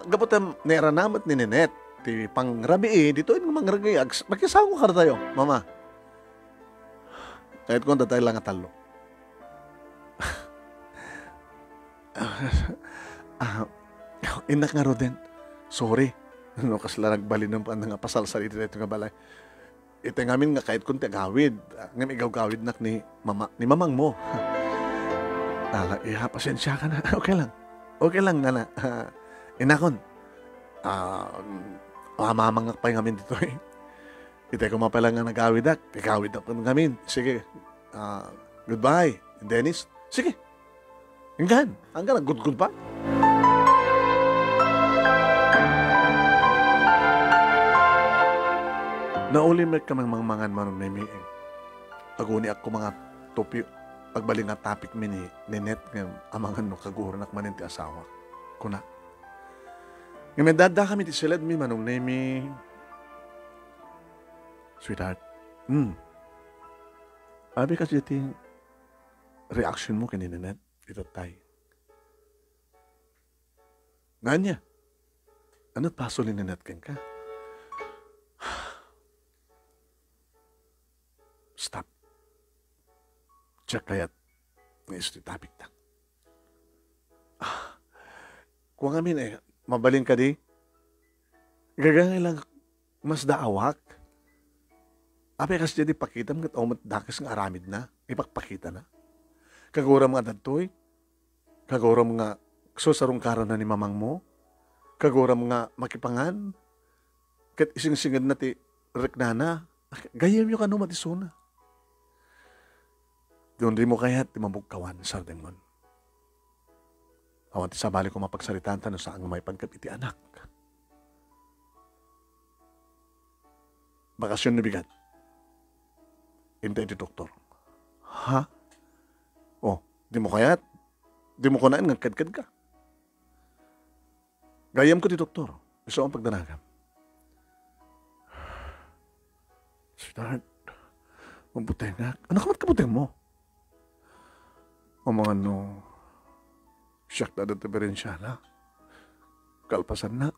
gaputam, nera namat ni Ninette. Ti pangrabi dito yung mangragay. Magkisawa ka na tayo, mama. Kahit kung tayo lang at talo. Inak nga ro din. Sorry. Kasla nagbali ng pasal sa ito nga balay. ito ngamin nga kahit kunti gawid. Ngam igaw gawid nak ni mamang mo. Pasensya ka na. Okay lang. Okay lang na. Inakon. Mamangak pa yung ngamin dito eh. Ito ko mapala nga nagawid ak. Igawid ako ng ngamin. Sige. Goodbye. Dennis. Sige. Hanggang nag-good pa. Naulimit ka mga mangan manong na imiing. Aguni ako mga topi, pagbaling nga topic mi ni Net nga amangan no kaguro nak manin ti asawa. Kuna. Nga may dada kami ti silad mi manong na imi. Sweetheart. Abi kasi iti reaction mo kini Net. Ito tay. Nganya. Ano't paso ni Net ken ka? Stop. Check kayat. Ngayon ito topic na. Kung amin mabaling ka di, gagangay lang mas daawak. Ape kasi jadi pakitam kat umat dakas ng aramid na, ipakpakita na. Kaguram nga datoy, kaguram nga susarong karan na ni mamang mo, kaguram nga makipangan, kat ising-singad na ti reknana, gayam yung kano matisuna. Doon rin mo kaya't timabugkawan sa dengon. Awan ti sabali ko mapagsaritan no saan may pagkapiti anak. Bakasyon na bigat. Hintay di doktor. Ha? Oh, di mo kaya't? Di mo kunaan ngagkadkad ka. Gayam ko di doktor. Gusto ang pagdanagam. Sweetheart, mabuteng nga. Ano ka mat kabuteng mo? O mga siyak na diferensya na. Kalpasan na.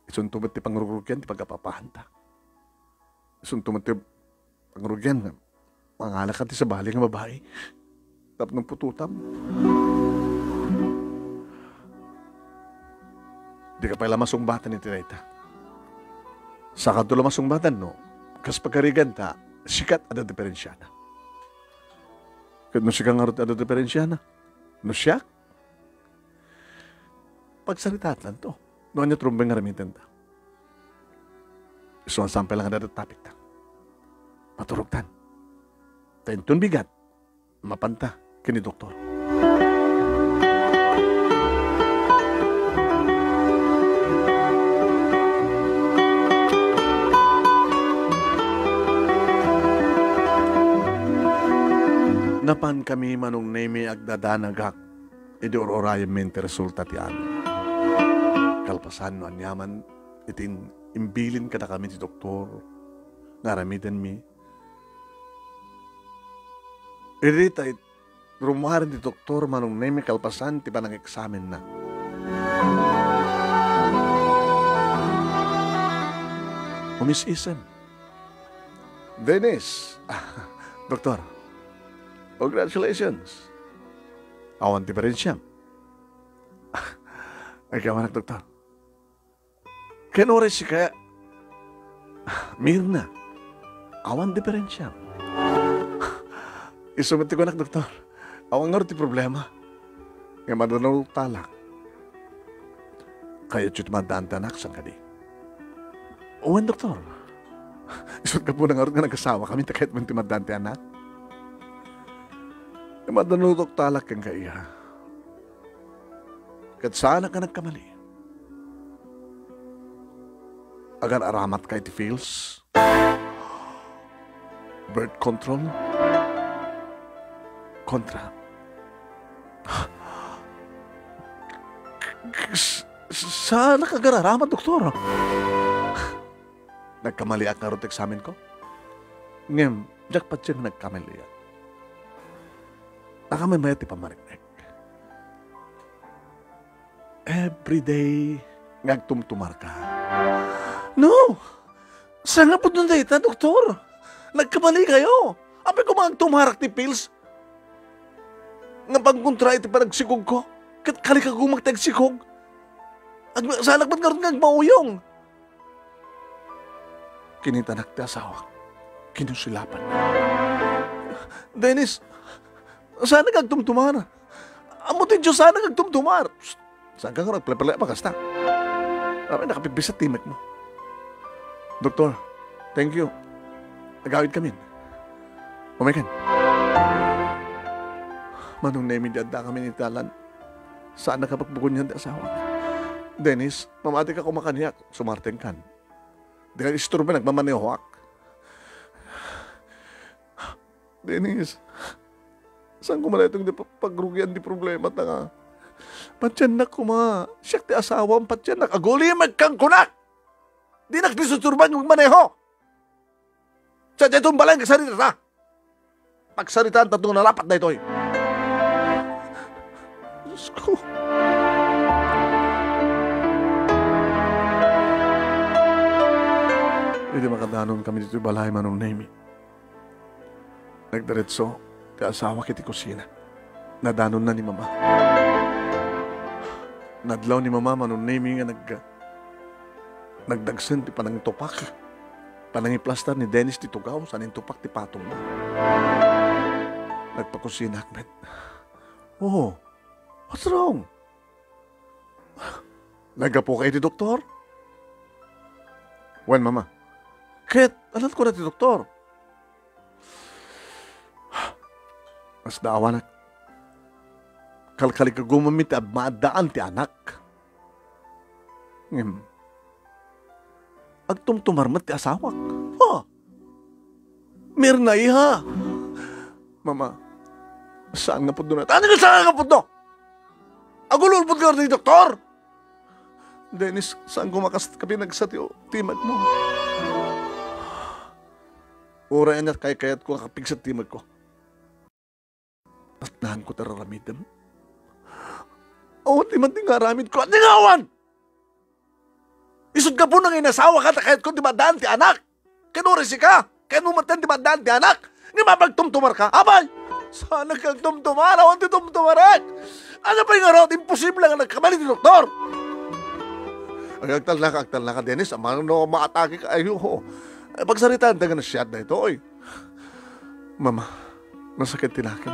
Isuntumat ti pangrugyan, ti pagkapapahanta. Isuntumat ti pangrugyan, mangalak ti sa bali ng babae. Tap ng pututam. Di ka pala masungbatan ni Tireta. Sa kadula masungbatan, no? Kas pagkarigan ta, sikat ada diferensya na. Kad no siya nga ada diferensya na. No siya? Pagsalitat lang to. Noon niya trumbeng nga ramitin ta. So, ang sampai lang ada topic ta. Paturugtan. Tentun bigat. Mapanta. Kini doktor. Napan kami manong nemi agdadanagak, edi ororayam mente resulta ti ano. Kalpasan no anyaman, itin imbilin kada kami ti doktor, ngaramitan mi. Irita rumahan ti doktor manong nemi kalpasan ti panang eksamen na. Umis-isan. Dennis, doktor, congratulations. Awan diferensya. Ay kawanak, doktor. Kenores si kaya Mirna. Awan diferensya. Isumati ko nak, doktor. Awan nga ti problema. Nga madanaw talak. Kaya chut madaan tanak sang kadi. Awan, doktor. Isut ka po na nga rin nga nagkasawa kami kahit man ti madaan ti anak. Madanutok talak kang kaiha. Kat sana ka nagkamali. Agan aramat kay ti feels. Birth control. Kontra. Sana ka gararamat, doktor. Nagkamali at narot examen ko. Ngem, jackpot siya nagkamali at. Nakamay maya ti pamariknek. Every day, ngagtumtumar ka. No! Saan nga po nun dayta, doktor? Nagkamali kayo. Apay ko magtumarak ti pills. Nga pagkontra iti panagsikog ko. Kali ka gumagtagsikog. Salak ba't nga rin ngagmauyong? Kinitanak ti asawa. Kinusilapan. Dennis, sana kagtumtumar. Amutin Diyos, sana kagtumtumar. Saan ka nga nagpala-pala kasta? Nakapibisat timek mo. Doktor, thank you. Nagawid kami. Umikan. Manong namin diadda kami ni Talan. Saan nakapagbugon niyan di asawa? Dennis, mamati ka kumakaniyak. Sumarting kan. Di ka isturbe nagmamanihawak. Dennis, saan ko mala itong pagrugian di problema ta nga? Patyanak ko siyak ti asawa ang patyanak. Aguli magkang kunak. Di nagpisuturban yung maneho. Sa itong balay kagsarita na. Pagsaritaan tatong nalapat na ito. Diyos ko. Hindi makadanon kami dito balay manong Nemi. Nagdiretso, ti asawa kiti kusina. Nadanon na ni mama. Nadlaw ni mama manong Nemi nga nagdagsan ti panang tupak. Panang iplastar ni Dennis ti tugaw, sanin tupak ti patong na. Nagpakusina, Ahmed. Oh, what's wrong? Nagapo kayo ti doktor? When, mama? Kahit, alam ko na ti doktor. Mas daawa na. Kalkali ka gumamit at maadaan ti anak. Agtumtumarmat ti asawak. Ha? Meron na iha. Mama, saan nga po doon? Ano nga saan nga po doon? Agululpot ka ni doktor. Dennis, saan gumakas ka pinagsati o timag mo? Ura na kayat ko kakapig sa timag ko. Nahan ko tararamidam. O, timad ni nga ramid ko. At ningawan! Isod ka po nang inasawa ka, kahit kung dimadaan ti anak. Kinurisi ka, kahit umatan dimadaan ti anak. Nga mapagtumtumar ka, abay! Sana kang tumtumar, awan ti tumtumaran. Ano pa yung araw? Imposible nga nagkamali ti doktor. Ay, agtal na ka, Dennis. Amang no, maatake ka. Ay, pagsaritaan, taga na siyad na ito, oy. Mama, masakit tinakin.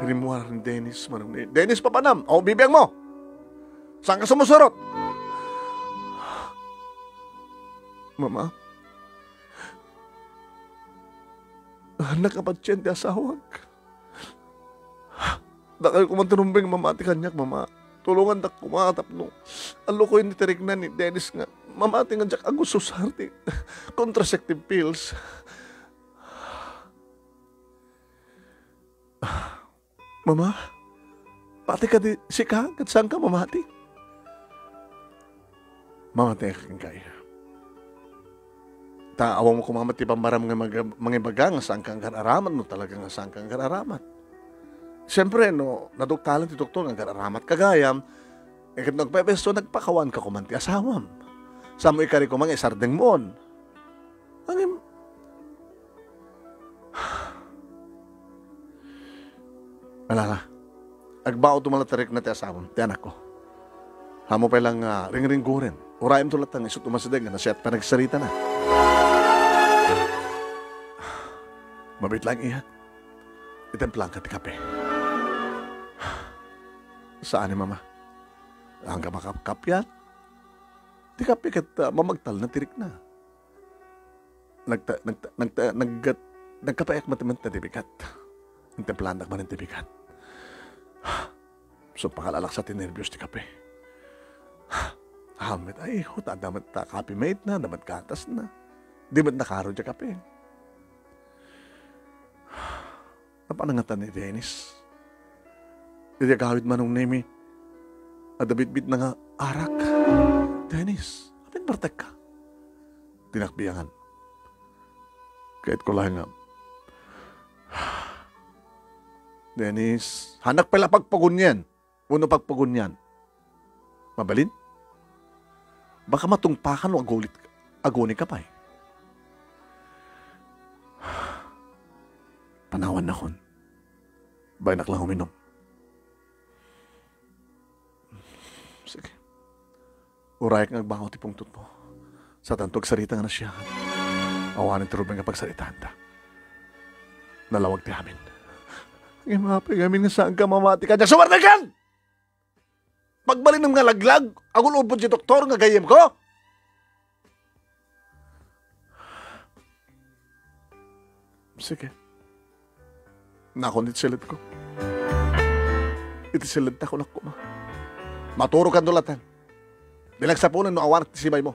Rimuha rin Dennis. Dennis, papanam. O, bibiyang mo. Saan ka sumusurot? Mama, nakapatsyan di asawag. Dakal ko man tinumbing mamati kanyak, mama. Tulungan dak kumatap no. Alo ko yung nitirik na ni Dennis nga. Mamati nga jak agus susarti. Contraceptive pills. Mama, pati ka di sika? Kat saan ka mamati? Mamati ka kaya. Awang mo kumamati pamaram nga mga baga nga saan kang kararamat no talaga nga saan kang kararamat. Siyempre no, naduktalan ti doktor nga kararamat kagayam, kat nagpepesto nagpakawan ka kumanti asawam. Sa mo ikari ko mga isardeng moon. Angim. Alala, agbao tumalatarik na ti asawam, ti anak ko. Hamo pa lang ring-ringgurin. Uraim tulat ang isot umasideg na siya at panagsarita na. Mabit lang iya. Itemplang ka ti kape. Saan ni mama? Ang ka makapkapyan? Ti kape kat mamagtal na tirik na. Nagkapayak matiman na tibigat. Itemplang nakman ng tibigat. So pakalalak sa tinervyos ti kape. Hamit ay huta damat ta kape mate na, damat katas na. Di ba't nakaro dya kape? Napanangatan ni Dennis. Hindi gawid manong Nemi. Adabit-bit na nga arak. Dennis, apin bartek ka? Tinakbiyangan. Kahit ko lang nga. Dennis, hanak pala pagpagunyan. Uno pagpagunyan. Mabalin? Baka matungpakan o aguni ka pa eh. Panawan na kon. Bayanak lang uminom. Sige. Uray kang agbangaw ti pungtot mo. Sa tantog sarita nga na siya. Awanin turubang nga pagsaritaan ta. Nalawag ti amin. Ngayon mga amin nga saan ka mamati ka. Sumarnagan! Pagbalin ng nga laglag, ako lupod si doktor nga gayem ko. Sige. Nakondit silid ko. Iti silid ta ko na ko, ma. Maturo ka dulatan. Bilang sapunan no awan at sibay mo.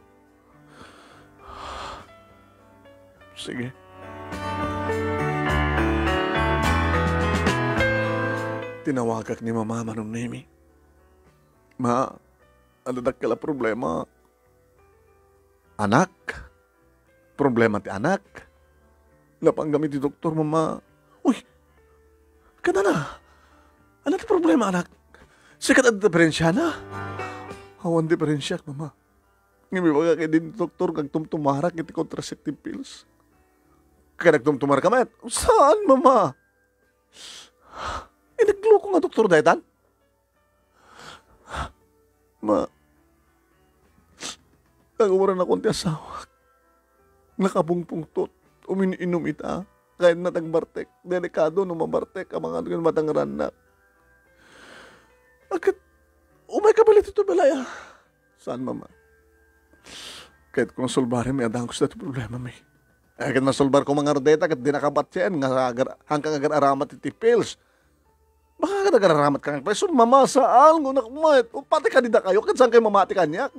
Sige. Tinawagak ni Mama Manong Nemi. Ma, ano kala problema? Anak? Problema ti anak? Lapang gamit ti doktor, Mama. Uy, kada na. Ano ti problema, anak? Sikat at diferensya na. Awan diferensya, Mama. Ngimiwaga kay din doktor kag tumtumarak iti contraceptive pills. Kaya nagtumtumar ka, Mat. Saan, Mama? Nagluko nga doktor dahitan? Ma, nagawaran akong ti asawa. Nakabungpungtot. Uminiinom ita. Kahit natagbartek. Delikado no mabartek ang mga matangran na. Agad, umay kabalit ito balaya. Saan, Mama? Kahit kung sulbarin, may adang ko sa ito problema, may. Agad masulbar ko mga rodeta, kahit di nakabatsyan, hanggang agar aramat iti pills. Baka ka nag-aramat ka ng peso, Mama, saan? Ngunak, o pati ka nida kayo, kahit saan kayo mamati kanya?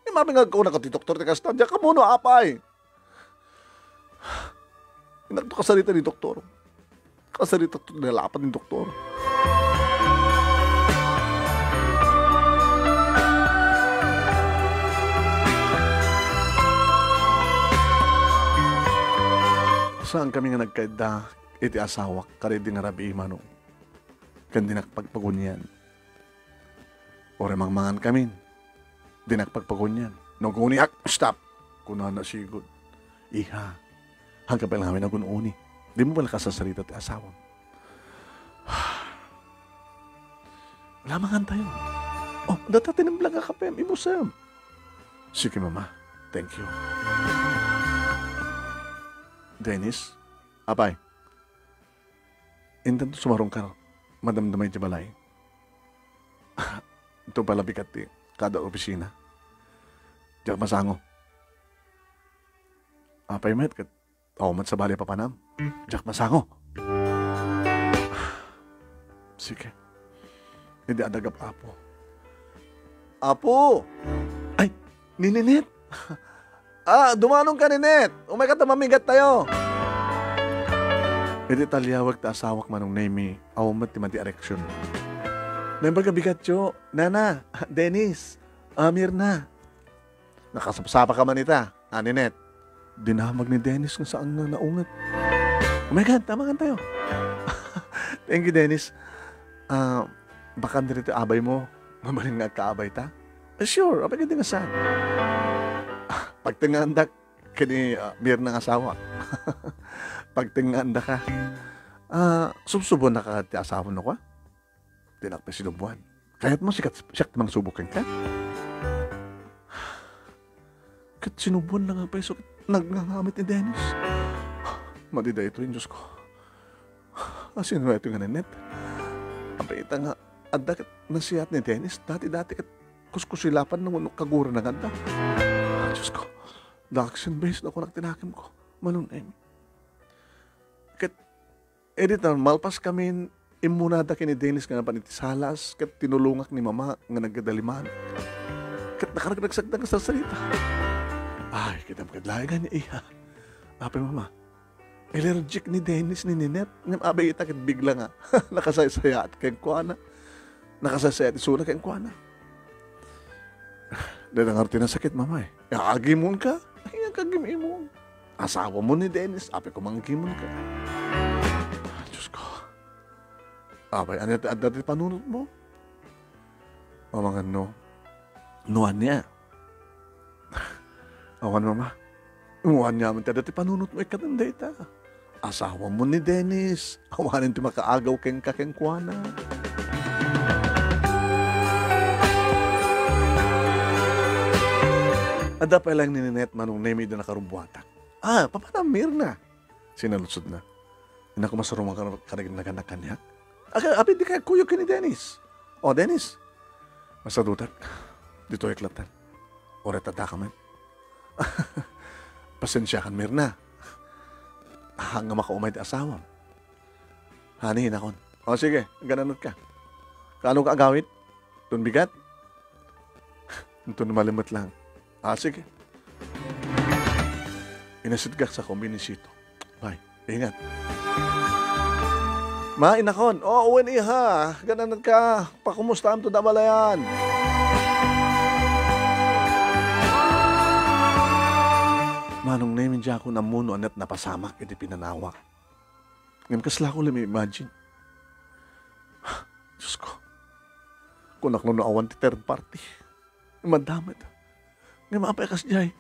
Mabingag ko na ka ti doktor, ti kastadya, kamuno apay. Inagto kasalita ni doktor. Kasalita ito nalapan ni doktor. Saan kami nga nagkaida, iti asawak, karedi nga rabi imano. Kan dinakpagpagunyan. O remangmangan kami. Dinakpagpagunyan. Nung kuniak, stop. Kuna na sigod. Iha, hanggang pa lang namin na kununi. Di mo pala kasasarita ti asawang. Lamangan tayo. Oh, data tinamblang ka kapem, ibusam. Sige, Mama. Thank you. Dennis, apay. Intan sumarong ka. Madamdamay di balay. Ito pala bigat ti kada opisina. Diyak masango. Apay met kat mat sa bali papanam. Diyak masango. Sige. Hindi adagap apo. Apo! Ay, ni Ninet. Dumanong ka, Ninet. Umay ka mamigat tayo. Edi talyawag ta asawak manong Nemi, awamat ti mati ereksyon. Member ka bigatyo, Nana, Dennis, Mirna. Nakasapsapa ka man ita, Ninet. Dinamag ni Dennis kung saan na naungat. Oh my God, tama tayo. Thank you, Dennis. Baka nirito abay mo, mamaling nga kaabay ta? Sure, abay ka din nga saan. Pagtingandak, kini Mirna ng asawa. Pagtinganda ka, subsubon na ka ti asawa na ko, tinakpa sinubuan. Kaya't mo siyak mang subukan ka. Kat sinubuan na nga pa iso, nagngangamit ni Dennis. Madida ito yung Diyos ko. Asin mo ito nga Ninet. Apita nga, adda kat nasiyat ni Dennis, dati-dati kat kuskusilapan ng kagura na ganda. Diyos ko, action based ako nagtinakim ko. Manong Amy. Kat, editor, malpas kami imunada kini Dennis nga panitisalas, kat tinulungak ni Mama nga naggadaliman. Kat nakaragdagsagdag sa salita. Ay, kita magkadlayan niya iya. Ape Mama, allergic ni Dennis ni Ninet. Abay ita kat bigla nga. Nakasaysaya at kayang kuana. Nakasaysaya at isuna kayang kuana. Dahil ang arti na sakit, Mama eh. Agimon ka? Ay, kagimon. Asawa mo ni Dennis, ape ko manggimon ka. Diyos ko. Abay, ano at dati panunod mo? Mga nuwan niya. Awan, Mama. Nuwan niya, man dati panunod mo, ikatanda ita. Asawa mo ni Dennis. Awanin ti makaagaw keng kakengkwana. Ada pa lang ninet manong nemi na nakarumbuhatak. Papana Mirna. Sinalutsod na. Ina ko masarumang karagin na ganak kanyak. Apit di kaya kuyo ni Dennis. Dennis. Masadutak. Dito iklatan. Oret atakaman. Pasensya kan Mirna. Hanggang makaumay di asawam. Hanihin akon. Sige, gananot ka. Kano ka agawit? Tun bigat? Ito na malimot lang. Sige. Inasid ka sa kombinisito. Bye. Ingat. Inakon. Uwin iha. Gananot ka. Pakumustahan to dabalayan. Manong namin dyan ako na muno anat napasamak iti pinanawa. Ngayon kasla ko lang imagine. Diyos ko. Kung naklo awan ti third party. Madamit. Ngayon maapekas dyan.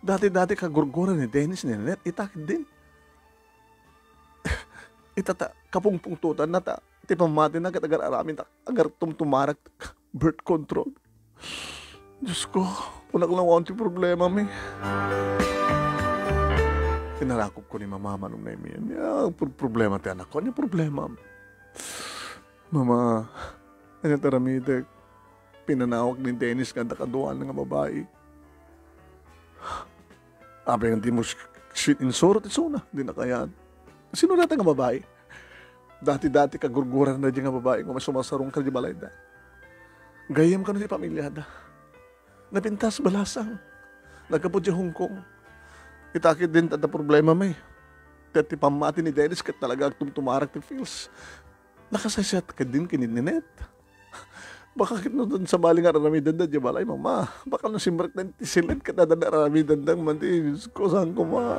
Dati-dati kagurgura ni Dennis ni Nanette. Itakid din. Itata kapungpungtutan na ta. Ti pamati na katagar aramin ta. Agar tumtumarak birth control. Diyos ko. Kung naklo awan ti problema mi. Tinarakop ko ni mama nung naimiyan. Problema ti anak ko. Ano problema? Mama, ano taramide, pinanawag ni Dennis kanda kaduan ng babae. Abe nga di mo shit insurot isuna. Di na kaya. Sino natin nga babae? Dati-dati kagurguran na di nga babae kung sumasarong ka di balay da. Gayam ka na di pamilyada. Napintas balasang. Nagkapod di Hong Kong. Itakit din tata problema may. Tati pamati ni Dennis kat talaga tumtumarak ti feels. Nakasasyat ka din kinid ni Net. Baka kino doon sa baling aramidan da, di balay mama. Baka nung simrak na tisilit ka na aramidan da, manti, ko saan ko ma.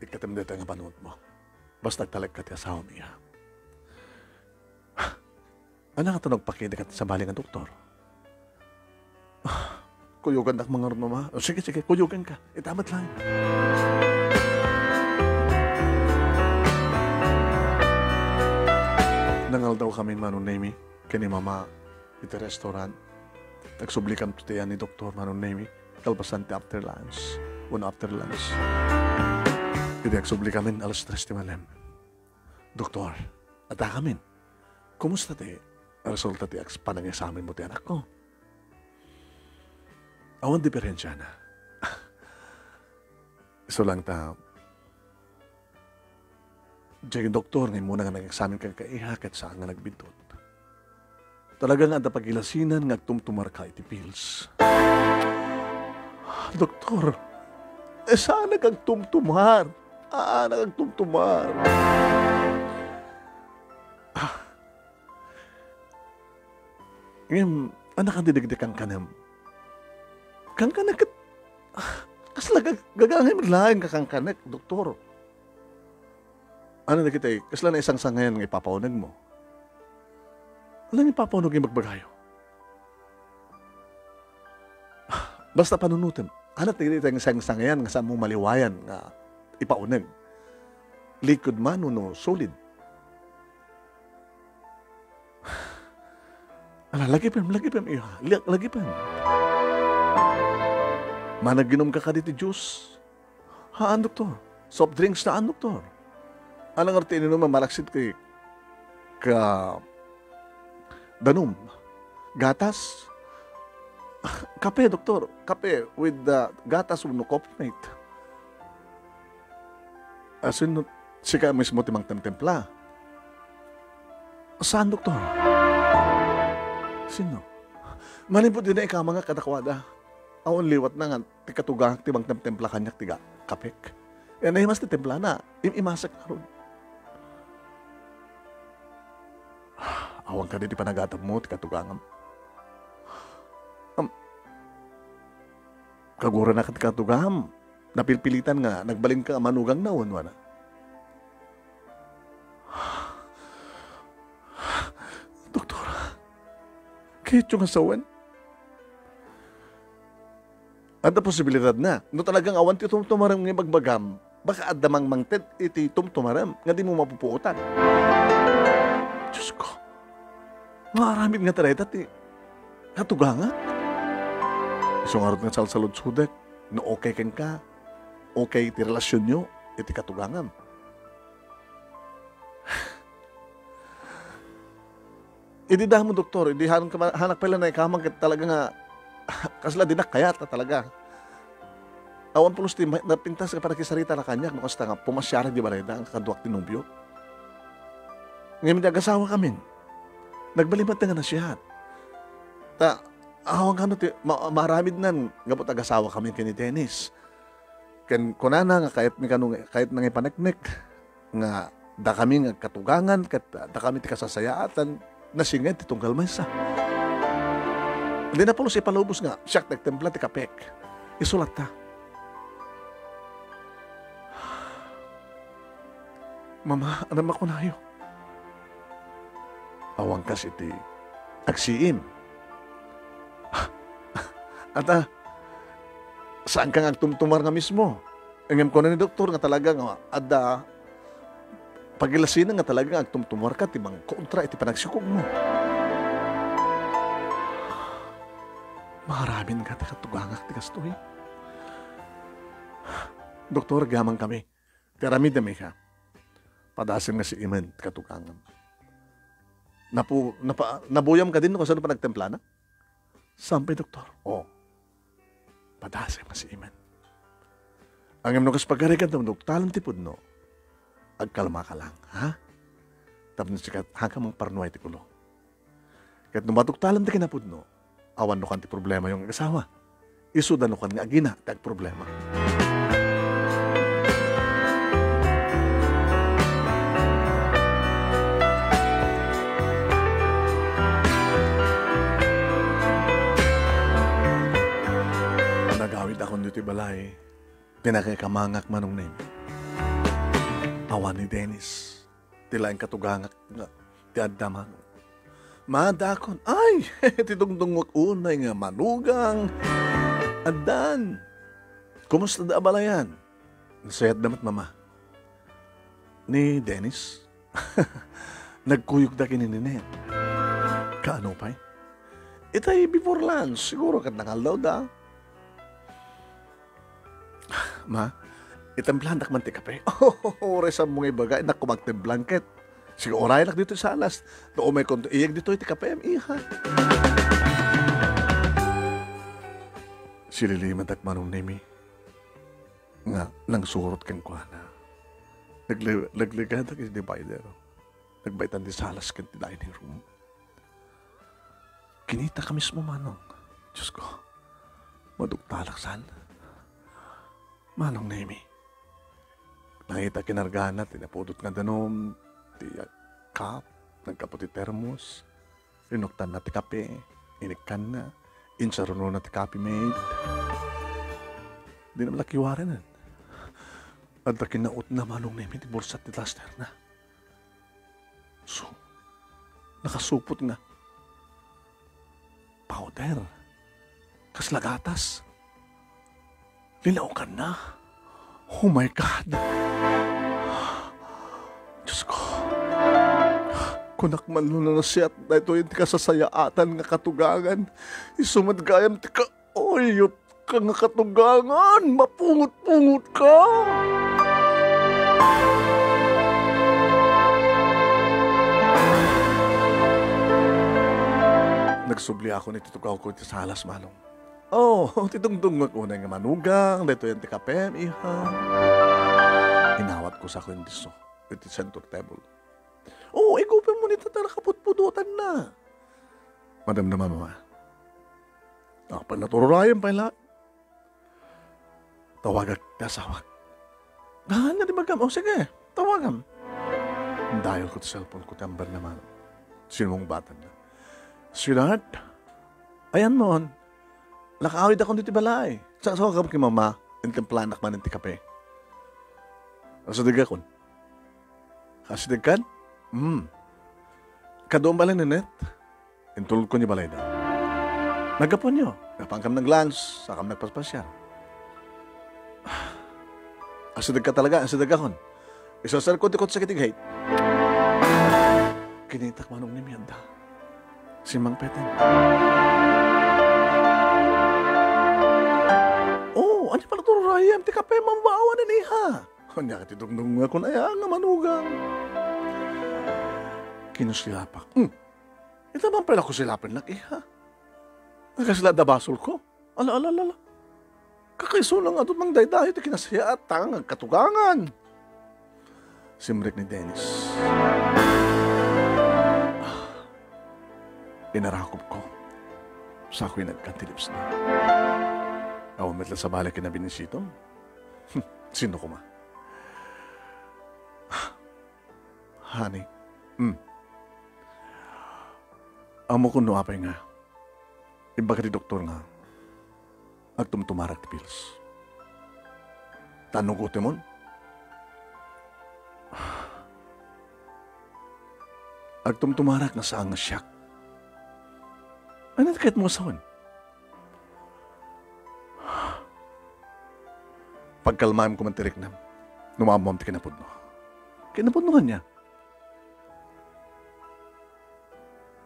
Ikatim dito nga panood mo. Basta talag ka ti asawa niya. Ano nga ito nagpakinig sa baling ang doktor? Kuyugan na mga mama. Sige, kuyugan ka. Itamat lang. Nangal daw kami manunemi kani mama iti restaurant. Nagsublikam to tiyan ni Dr. Manunemi. Kalpasan ti after lunch. Una after lunch. Hindi nagsublikam alas 3 ti malam. Doktor, ata kami. Kumusta ti? Resulta ti panangisamin mo ti anak ko. Awan diferensya na. Iso lang ta. Diyan doktor, ngayon muna nga nag-examine kang kaihakat saan nga nagbintot. Talaga nga pagilasinan nga tumtumar ka iti pills. Doktor, saan kang tumtumar? Kang tumtumar? Ngayon, anak ang didigdig kang kanam. Kang kanak, kasla gagangin maglaing ka kang kanak, doktor. Ano na kita kasla na isang sangayan ng ipapaunag mo. Ano yung ipapaunog yung magbagayo? Basta panunutin. Ano na yung isang sangayan nga sa mong maliwayan nga ipaunag. Likod man no solid. Lagi pa. Managinom ka dito juice. Haan, doktor. Soft drinks na doktor. Anong artinin naman malaksit kay ka danom. Gatas. Kape, doktor. Kape with the gatas no coffee mate. Asin sika mismo timang templa. Saan, doktor? Sino? Manipod din na ikaw mga kadakwada. Awan liwat na nga, tikatugang tibang templa kanyak tiga kapek. Yan na himas ti templa na, imasak na ron. Awan ka din ti panagatap mo, tikatugangam. Kagura na ka tikatugam. Napilpilitan nga, nagbaling ka manugang na wana. Doktor, kahit yung asawan, at na posibilidad na. No talagang awan ti tumtumaram ng magbagam, baka adamang mangted iti tumtumaram nga di mo mapupuutan. Diyos ko, maaramid nga tayo dati. Katugangan. Isungarot nga salsalod sudak, no okay ken ka, okay ti relasyon nyo, iti katugangan. Idi mo doktor, idi hanak pala na ikamang ket talaga nga, kasla dinak kayat na talaga. Awan pulos ti napintas ka para kisarita na kanyak, no kasta nga, pumasyara di bareda, ang kaduak tinubyo. Ngayon nag-asawa kami. Nagbalimat na nga na siya. Awang ano, maramid nan, gabot ag-asawa kami kini Dennis. Kunana nga, kahit nang ipaneknek, nga, da kami nga katugangan, da kami ti kasasayaatan, nasingit itong kalmaysa. Hindi na palo si palubos nga, siyak nagtempla ti kapek. Isulat ta. Mama, anam ako na yo. Awang kasi ti agsiim. At saan ka nga tumtumar nga mismo? Ingam ko na ni doktor nga talaga nga ada pagilasinan nga talaga nga tumtumar ka timang kontra iti panagsikog mo. Maharamin ka ti katugangak ti kastoy. Doktor, gamang kami. Tiramid na ka. Padasin nga si Iman katugangan. Nabuyam ka din no kasi pa nagtempla na? Sampay, doktor. Padasin nga si Iman. Ang imno kas pagkarikan ng doktalan tipod no, agkalma ka lang, ha? Tapos sikat hanggang mong parnuay ti kulo. Kahit numadoktalan ti kinapod no, awan no kan ti problema yung asawa. Isudan no kan nga agina, tag problema. Akong dito balay, pinakikamangak manong name. Awan ni Dennis, tilaing katugangak nga, tiadaman. Madakon, ay, titungtungwak unay nga manugang. Adan, kumusta da balayan? Nasayat damat mama. Ni Dennis, nagkuyog da kinininet. Kaano pa'y? Itay before lunch, siguro kat nangalaw da. Ma, itemplan tak mantika pa. Resam mo nga ibaga, inak kumagtem blanket. Sige, oray nak dito sa alas. Doon may konto, iyag dito iti kapem, iha. Sililiman tak manong nemi. Nga, nang surot kang kuhana. Nagligad ak divider. Nagbaitan di salas kang dining room. Kinita ka mismo manong. Diyos ko, madugtalak sana. Manong nemi. Nakita kinargana, tinapudot nga danom, ti kap, nagkaputi termos, rinuktan na ti kape, inikkan na, insaruno na ti kape made. Di naman lakiwaran. At kinaut na manong nemi, ti bursat ti laster na. So, nakasupot nga. Powder. Kaslagatas. Lilaw ka na. Oh my God. Diyos ko. Kunak man na siya at na ito yung kasasayaatan nga katugangan. Isumadgayam ti ka. Oyot ka nga katugangan. Mapungot-pungot ka. Nagsubli ako ni titugaw ko iti salas manong. Titungtung mag-unay nga manugang, dito yung tikapem, iha. Inawat ko sa kundiso, iti center table. Igupin mo nito na kaputpudutan na. Madam na mama. Pag natururayan pa ila. Tawagag kasawag. Nga di magam. Sige, tawagam. Dahil ko sa cellphone ko, tambar naman. Sino mong batan na? Sweetheart, ayan mo. Nakaawid ako dito balay. Saan ka kay mama? Intemplanak man ng kape. Kasadig akon. Kasadig kan? Kadoon balay na net. Intulog ko niya balay na. Nagapon niyo. Napangkam ng lunch. Sakam nagpaspasyal. Kasadig ka talaga. Kasadig akon. Isasal ko sa kitigay. Kinitak manong ni Mianda. Si Mang Peten. Parayam, ti kape mambawa na niha. Kanya ka titugdong nga kung aya nga manugang. Kinusilapak. Ito man pala ko silapan lang, iha. Nagkasila basol ko. Ala. Kakaiso lang ato mang daydayo, ti kinasaya at tangang katugangan. Simrek ni Dennis. Inarakop ko. Sa ako'y nagkantilips na. Awamit lang sa balik na binisito. Sino ko ma? Honey. Amo ko nuapay nga. Iba ka di doktor nga. Agtumtumarak ti pills. Tanong ko timon. Agtumtumarak na saan nga siyak. Ano na kahit mo asawan? Pagkalmahan ko man tirik na, numamam ti kinapudno. Kinapudnohan niya.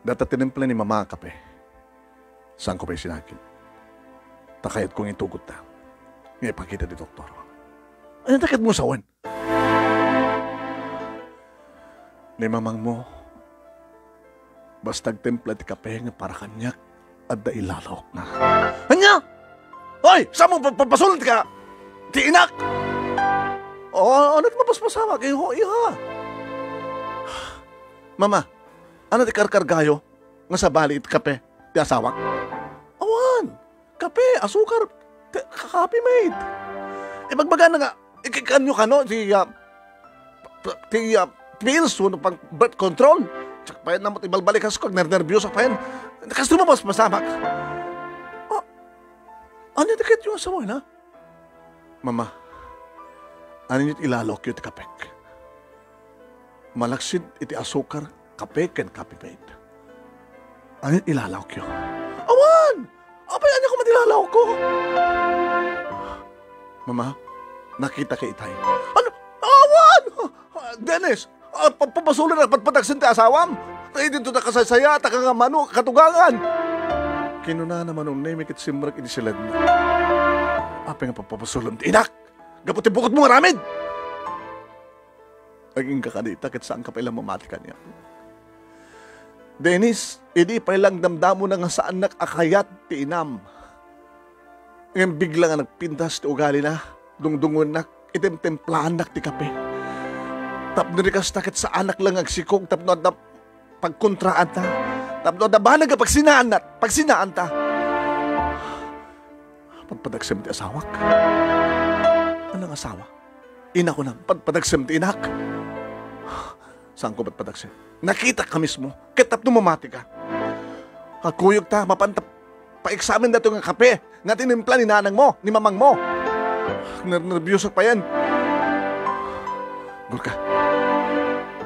Data tinimpla ni mama kape. Saan ko pa'y sinakit? Takayat kong itugot na. Ngayon pakita di doktor. Ano na kahit mo asawan? Ni mamang mo, bastag templa ti kape nga para kanyak at da ilalawak na. Anya? Hoy! Saan mo papasulot ka? Ti inak! Ano ti mapaspasawa? Kayo, iha! Mama, ano ti karkargayo nga sa bali iti kape ti asawak? Awan! Kape, asukar, kakapi mate. Ibagbaga na nga, ikikanyo ka no, ti pills, pang birth control. Tsaka pa yan na mo ibalbalik ka skog, nervyos pa yan. Kasi lumabas masamak. Ano yung tikit yung asawa na? Mama, ano yung ilalok yung kapek? Malaksid iti asukar, kapek and kapi paid. Ano yung ilalok yung? Awan! Apay, ano ko matilalok ko? Mama, nakita kay itay. Ano? Awan! Dennis! Papasulan na patpataksin ti asawam. Tayo dito na kasasaya, takangamano, katugangan. Kinuna naman nung naimik at simrak iti silad mo. Apay nga papapasulan ti inak. Gapot ti bukod mo nga ramin. Aging kakadita kat saan ka pailang mamati kanya. Dennis, hindi pa ilang damdamo na nga saan nakakayat ti inam. Ngayon bigla nga nagpintas ti ugali na. Dungdungon na, itemtemplahan na ti kape. Tapno ni kastakit sa anak lang agsikog, tapno na pagkontraan ta. Tapno na bahalag pagsinaan ta. Pagpadagsam ti asawak. Anong asawa? Ina ko nang pagpadagsam ti inak. Saan ko pagpadagsam? Nakita ka mismo, kitap numamati ka. Kakuyog ta, mapantap, pa-examine na ito ng kape na tinimpla ni nanang mo, ni mamang mo. Nervyosok pa yan. Gurka.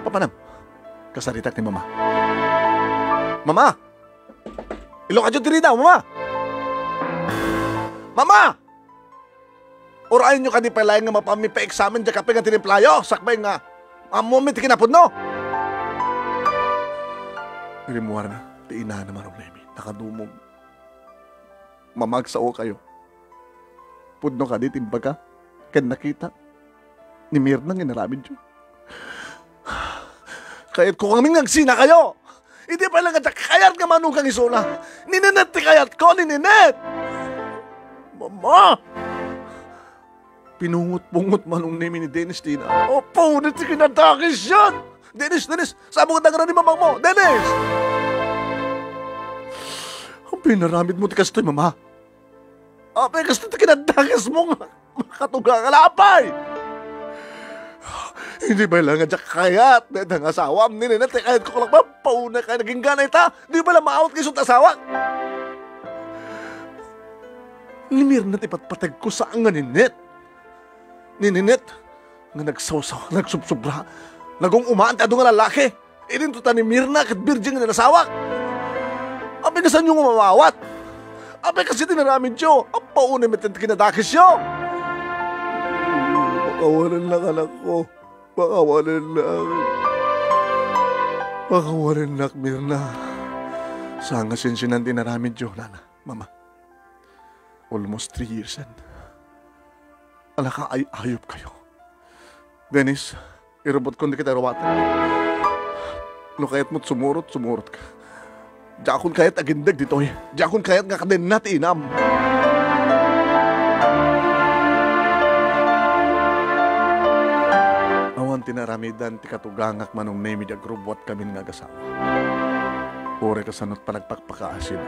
Papanam, kasaritak ni mama. Mama! Ilo ka dyan tiri daw, mama! Mama! Urayin nyo ka di pala nga mapamipa-examen dyan kape nga tinimplayo. Sakbay nga, moment kinapod no? Irimuwar na, tiina naman ang nemi. Nakadumog. Mamagsao kayo. Pudno ka di, timba ka. Kan nakita. Ni Mirna nga naramid yun. Kahit ko kaming nagsina kayo. Hindi pa lang kayat nga manugang isula. Ninenet ti kayat ko, ninenet. Mama! Pinungot-pungot manong name ni Dennis Tina. Opo, nito kinadakis yan. Dennis, saan mo ka ni mamang mo? Dennis! Ang pinaramid mo ti kastoy, mama. Apay, kastoy ti kinadakis mo nga. Makatugang alapay. Hindi ba lang nga kayat? Ang asawam ni Ninat, kayat ko lang ba? Pauna ka naging ganay ta? Hindi ba lang maawat kayo sa asawa? Limir na tipatpatag ko sa nga Ninit. Ni Ninit, nga nagsawsaw, nagsubsobra. Nagong umaanta doon nga lalaki. Ininto ta ni Mirna kat virgin nga nasawak. Apay kasan yung umawawat? Apay kasi tinaramin siyo. Ang pauna may kinadakis siyo. Pakawalan lang anak ko. Pakawalan lang. Pakawalan lang, Mirna. Saan nga sinsinan tinaramin siyo, Nana, Mama? Almost 3 years yan. Alaka ay ayop kayo. Dennis, irobot ko hindi kita rawatan. No kayat mo't sumurot ka. Diakon kayat agindag dito eh. Diakon kayat nga kadin natin inam. Awan tinaramidan ti katugangak manong nemi di agrobot kami nga gasawa. Ure kasanot pa nagpakpakaasin.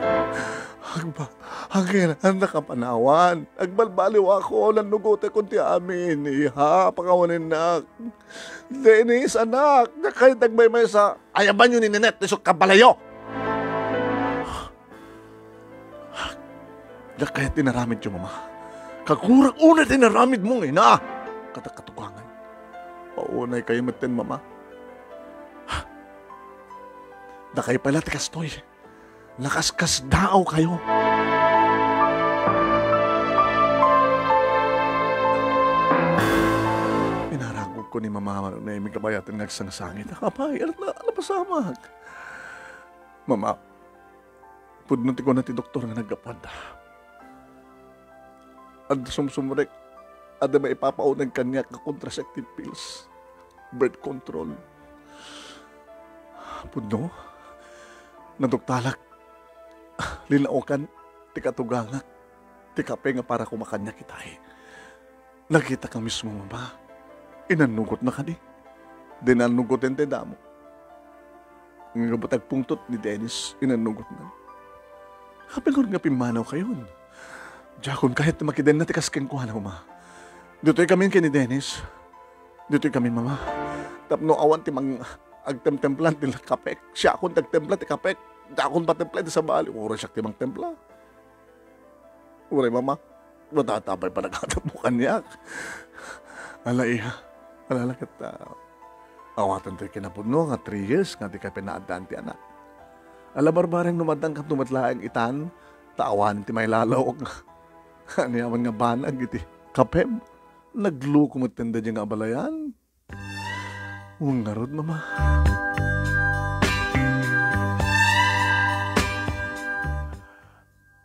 Hangin, handa ka panawan. Agbalbaliw ako, nanugote ko ti amin. Iha, pakawanin na. Dennis, anak, kahit nagmaymay sa ayaban yun ni Ninette, isok kabalayo. Kaya tinaramid yung mama. Kagurang una tinaramid mong ina. Katakatukangan. Paunay kayo matin, mama. Da kayo pala tikastoy. Nakaskas daaw kayo. Inaragog ko ni mama na imig kabayatan nagsangsangit. Kapay, alam na pasamag. Mama, pudnunti ko na ti doktor nga nagapad. At sumsumrek, ada may ipapaunang kanya ka contraceptive pills. Birth control. Pudno? Naduktalak, linaokan, tikatugangak, tikape nga para kumakanya kita eh. Nakita ka mismo, mama. Inanugot na ka ni. Dinanugot ang tenda mo. Nga batag pungtot ni Dennis, inanugot na. Kapag nga pimanaw kayon. Diakon kahit makiden na tikas keng kuha na, mama. Dito'y kami kini Dennis. Dito'y kami, mama. Tapno awan ti mang agtemtemplan ti kapek. Siya akong tagtempla ti kapek. Siya akong patempla ti sa bali. Ura siya ti mang templa. Ura, mama. Matatabay pa nagkatapukan niya. Alay, alalakit awatan to'y kinapudno nga 3 years nga ti kay pinaadaan ti anak. Alabarbareng numadang ka tumatlaang itan. Taawan ti may lalawag. Aniyaman nga banag iti kapem. Nagluko mo tenda dyan nga abalayan. Ungarod, mama.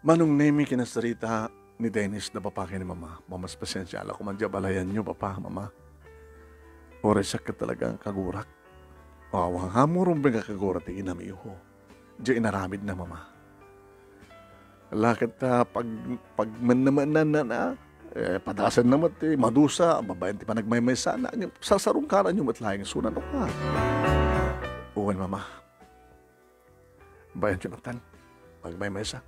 Manong nemi kinasarita ni Dennis na papake ni mama. Mamas pasensya ala kung mandiyabalayan nyo, papa, mama. Ore siya ka talagang kagurak. Awang hamurong ba nga kagurak ti inamiho. Diyan inaramid na, mama. Lakit pag man na, padasan naman ti madusa, babayan ti panagmaymay sana, sasarong karan yung matlayang sunan o ka. Uwan, mama. Bayan Jonathan, pagmaymay sa.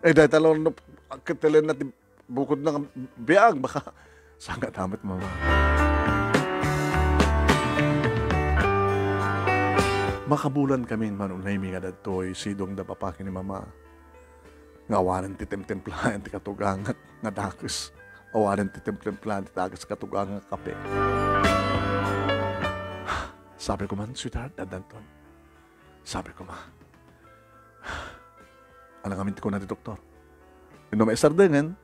Dahil talon na, katilan natin bukod ng biyag, baka sanga damit, mama. Makabulan kami manong naimi nga datoy, sidong da papakin ni mama. Ngawanan ti temtemplahan ti katugangat nga dakis. Awanan ti temtemplahan ti dakis katugangat kape. Sabi ko man, sweetheart, dadanton. Sabi ko ma. Alang amin ti ko na ti doktor. Ino may sardengan.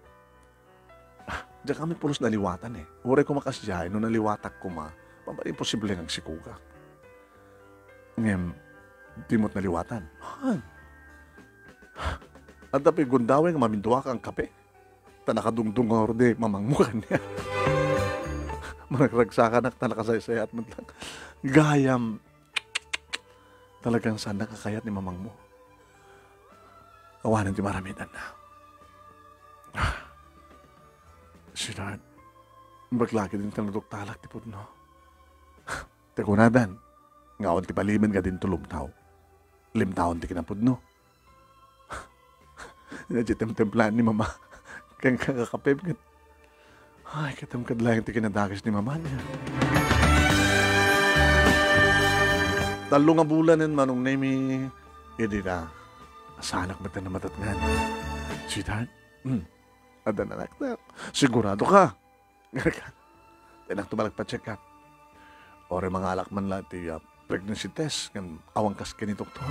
Diyan kami pulos naliwatan eh. Uray ko makasya, ino naliwatak ko ma. Imposible nga sikuga. Ngayon, di mo't naliwatan. At tapi gundawin nga maminduwa ka ang kape. Tanakadungdung nga orde, mamangmukan niya. Managragsakan at tanakasaysay at maglang. Gayam. Talagang sana kakayat ni mamang mo. Awanan di maramitan na. Sinad, baglaki din ka naduktalak ti pudno. Tekunadan. Ngawan ti paliman ka din tulumtaw. Limtaon ti kinapudno. Najitem-templan ni mama. Kaya kakakapib ka. Ay, katamkadlayang ti kinadakis ni mama niya. Talo nga bulanan manong nemi. Hindi na. Asanak ba na matatngan? Sweetheart? Adan anak na. Sigurado ka. Tinak tumalag pa check up. Ore mga alak man lang ti pregnancy test ng awang kas ni doktor.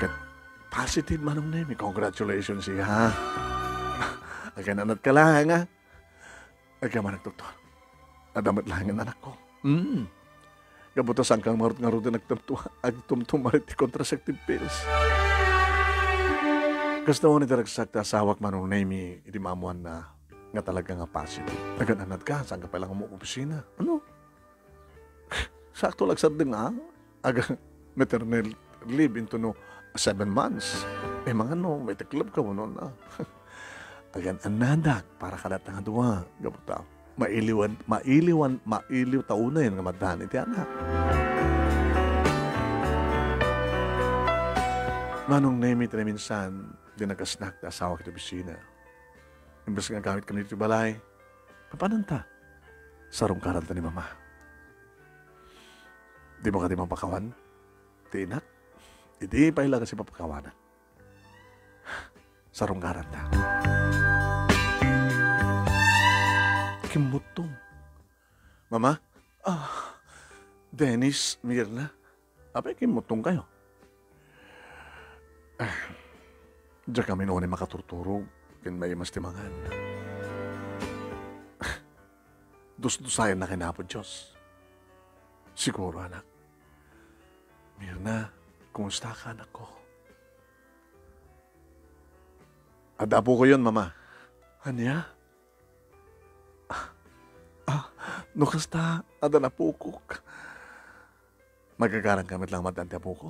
Kat positive manong nemi. Congratulations siya. Agananat ka lang ha. Agaman ang doktor. Adamat lang ang anak ko. Kabutasan kang marut-ngarut na agtumtumarit ti contraceptive pills. Kasta mo ni talagsakta asawak manong nemi iti mamuan na nga talaga nga positive. Nagananad ka, saan ka palang mo opisina? Ano? Sakto lang sa ding aga maternal leave into 7 months. Mga may tiklop ka mo noon Agan anadak para kadat nga duwa. Gabuta. Mailiw tauna yun nga madahan iti anak. Manong name iti na minsan, di nagasnak na asawa kita bisina. Imbes nga gamit kami iti balay, papananta. Sarong karanta ni mama. Di mo ka di mapakawan? Ti inak? Hindi pa ilang kasi papakawanan. Sarong karanta. Kimutong. Mama? Dennis, Mirna. Apay kimutong kayo. Diyan kami noon ay makaturturog. Kin may mas timangan. Dus-dusayan na kinapod Diyos. Siguro, anak. Mirna, kumusta ka, anak ko? Adapo ko yun, mama. Anya? Nukasta, ada na pukok. Magagarang kamit lang madanti po ko.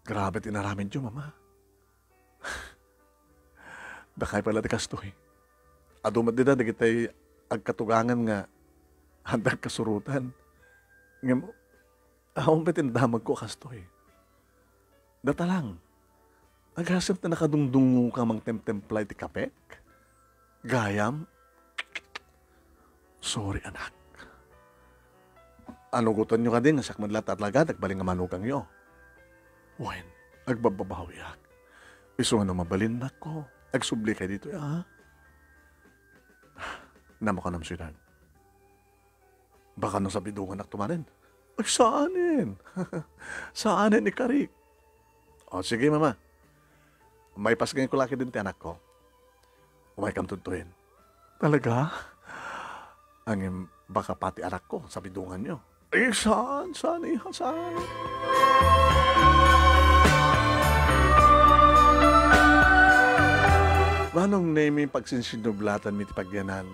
Grabe tinaramin dyo, mama. Dakay pala di kastoy. Adumat din na, di kita'y agkatugangan nga handag kasurutan. Nga mo, ahong petindamag ko kastoy. Data lang. Agasap na nakadungdungo ka mang temtemplay ti kapek. Gayam. Sorry, anak. Ano guton nyo ka din, nasak madlat at lagad, agbaling nga manukang nyo. Wen, agbababawiak. Iso nga na mabalin na ko. Agsubli ka dito, Namo ka ng syudad. Baka nang sabidungan ak tumanin. Ay, saanin? Saanin ni Karik? O, sige, mama. May pasgay ko laki din ti anak ko. Umay kam tuntuin. Talaga? Ang baka pati anak ko, sabidungan nyo. Eh, saan? Saan, iha? Saan? Manong name pagsinsinublatan mi ti pagyanan.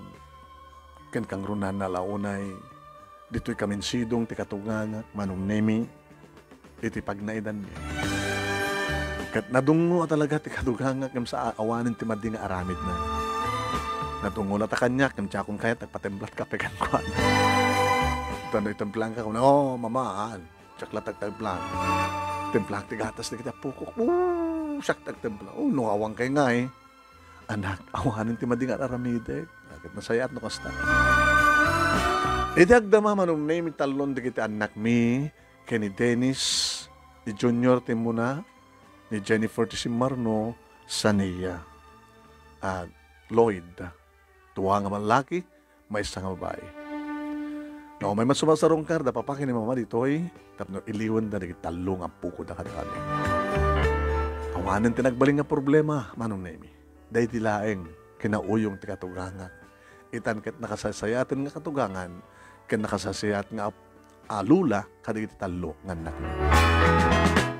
Ken kang runan na launay. Dito'y kaminsidong ti katungan. Manong name iti pagnaidan mi. Kat nadungo talaga ti katungan kam sa awanin ti madi nga aramid na. Nadungo na ta kanya kam tiyakong kaya tagpatemblat ka pekan ko. Tano'y templang ka. Mamaan. Tsakla tagtemplang. Templang ti gatas na kita pukok. Siyak tagtemplang. Nungawang kay nga Anak, awanin ti mading aramide. Agad nasayat no kasta. Iti agdama manong name talon di kita anak mi, Kenny Dennis, ni Junior Timuna, ni Jennifer Tisimarno, Sania, at Lloyd. Tuwa nga man laki, may isang babae. No, may masumasarong karda, papakin ni mama dito tapno iliwan na nagtalong ang puko na kani. Awanin tinagbaling nga problema, manong name. Dahil tilaeng kinauyong ti katugangan. Itan ket nakasasayatin nga katugangan, ket nakasasayat nga alula kadigiti talo nga anak.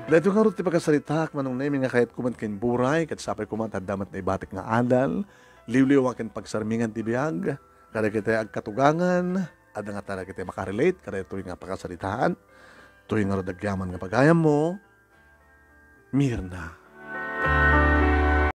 Dahil nga rin ti pagkasalitak manong nemi nga kahit kuman ken buray, ket sapay kuman tadamat na ibatik nga adal, liwliwa ken pagsarmingan ti biag, kadigiti agkatugangan, ada nga talaga ti makarelate, kada ito'y nga pagkasalitaan, ito'y nga rodagyaman nga pagayam mo, Mirna.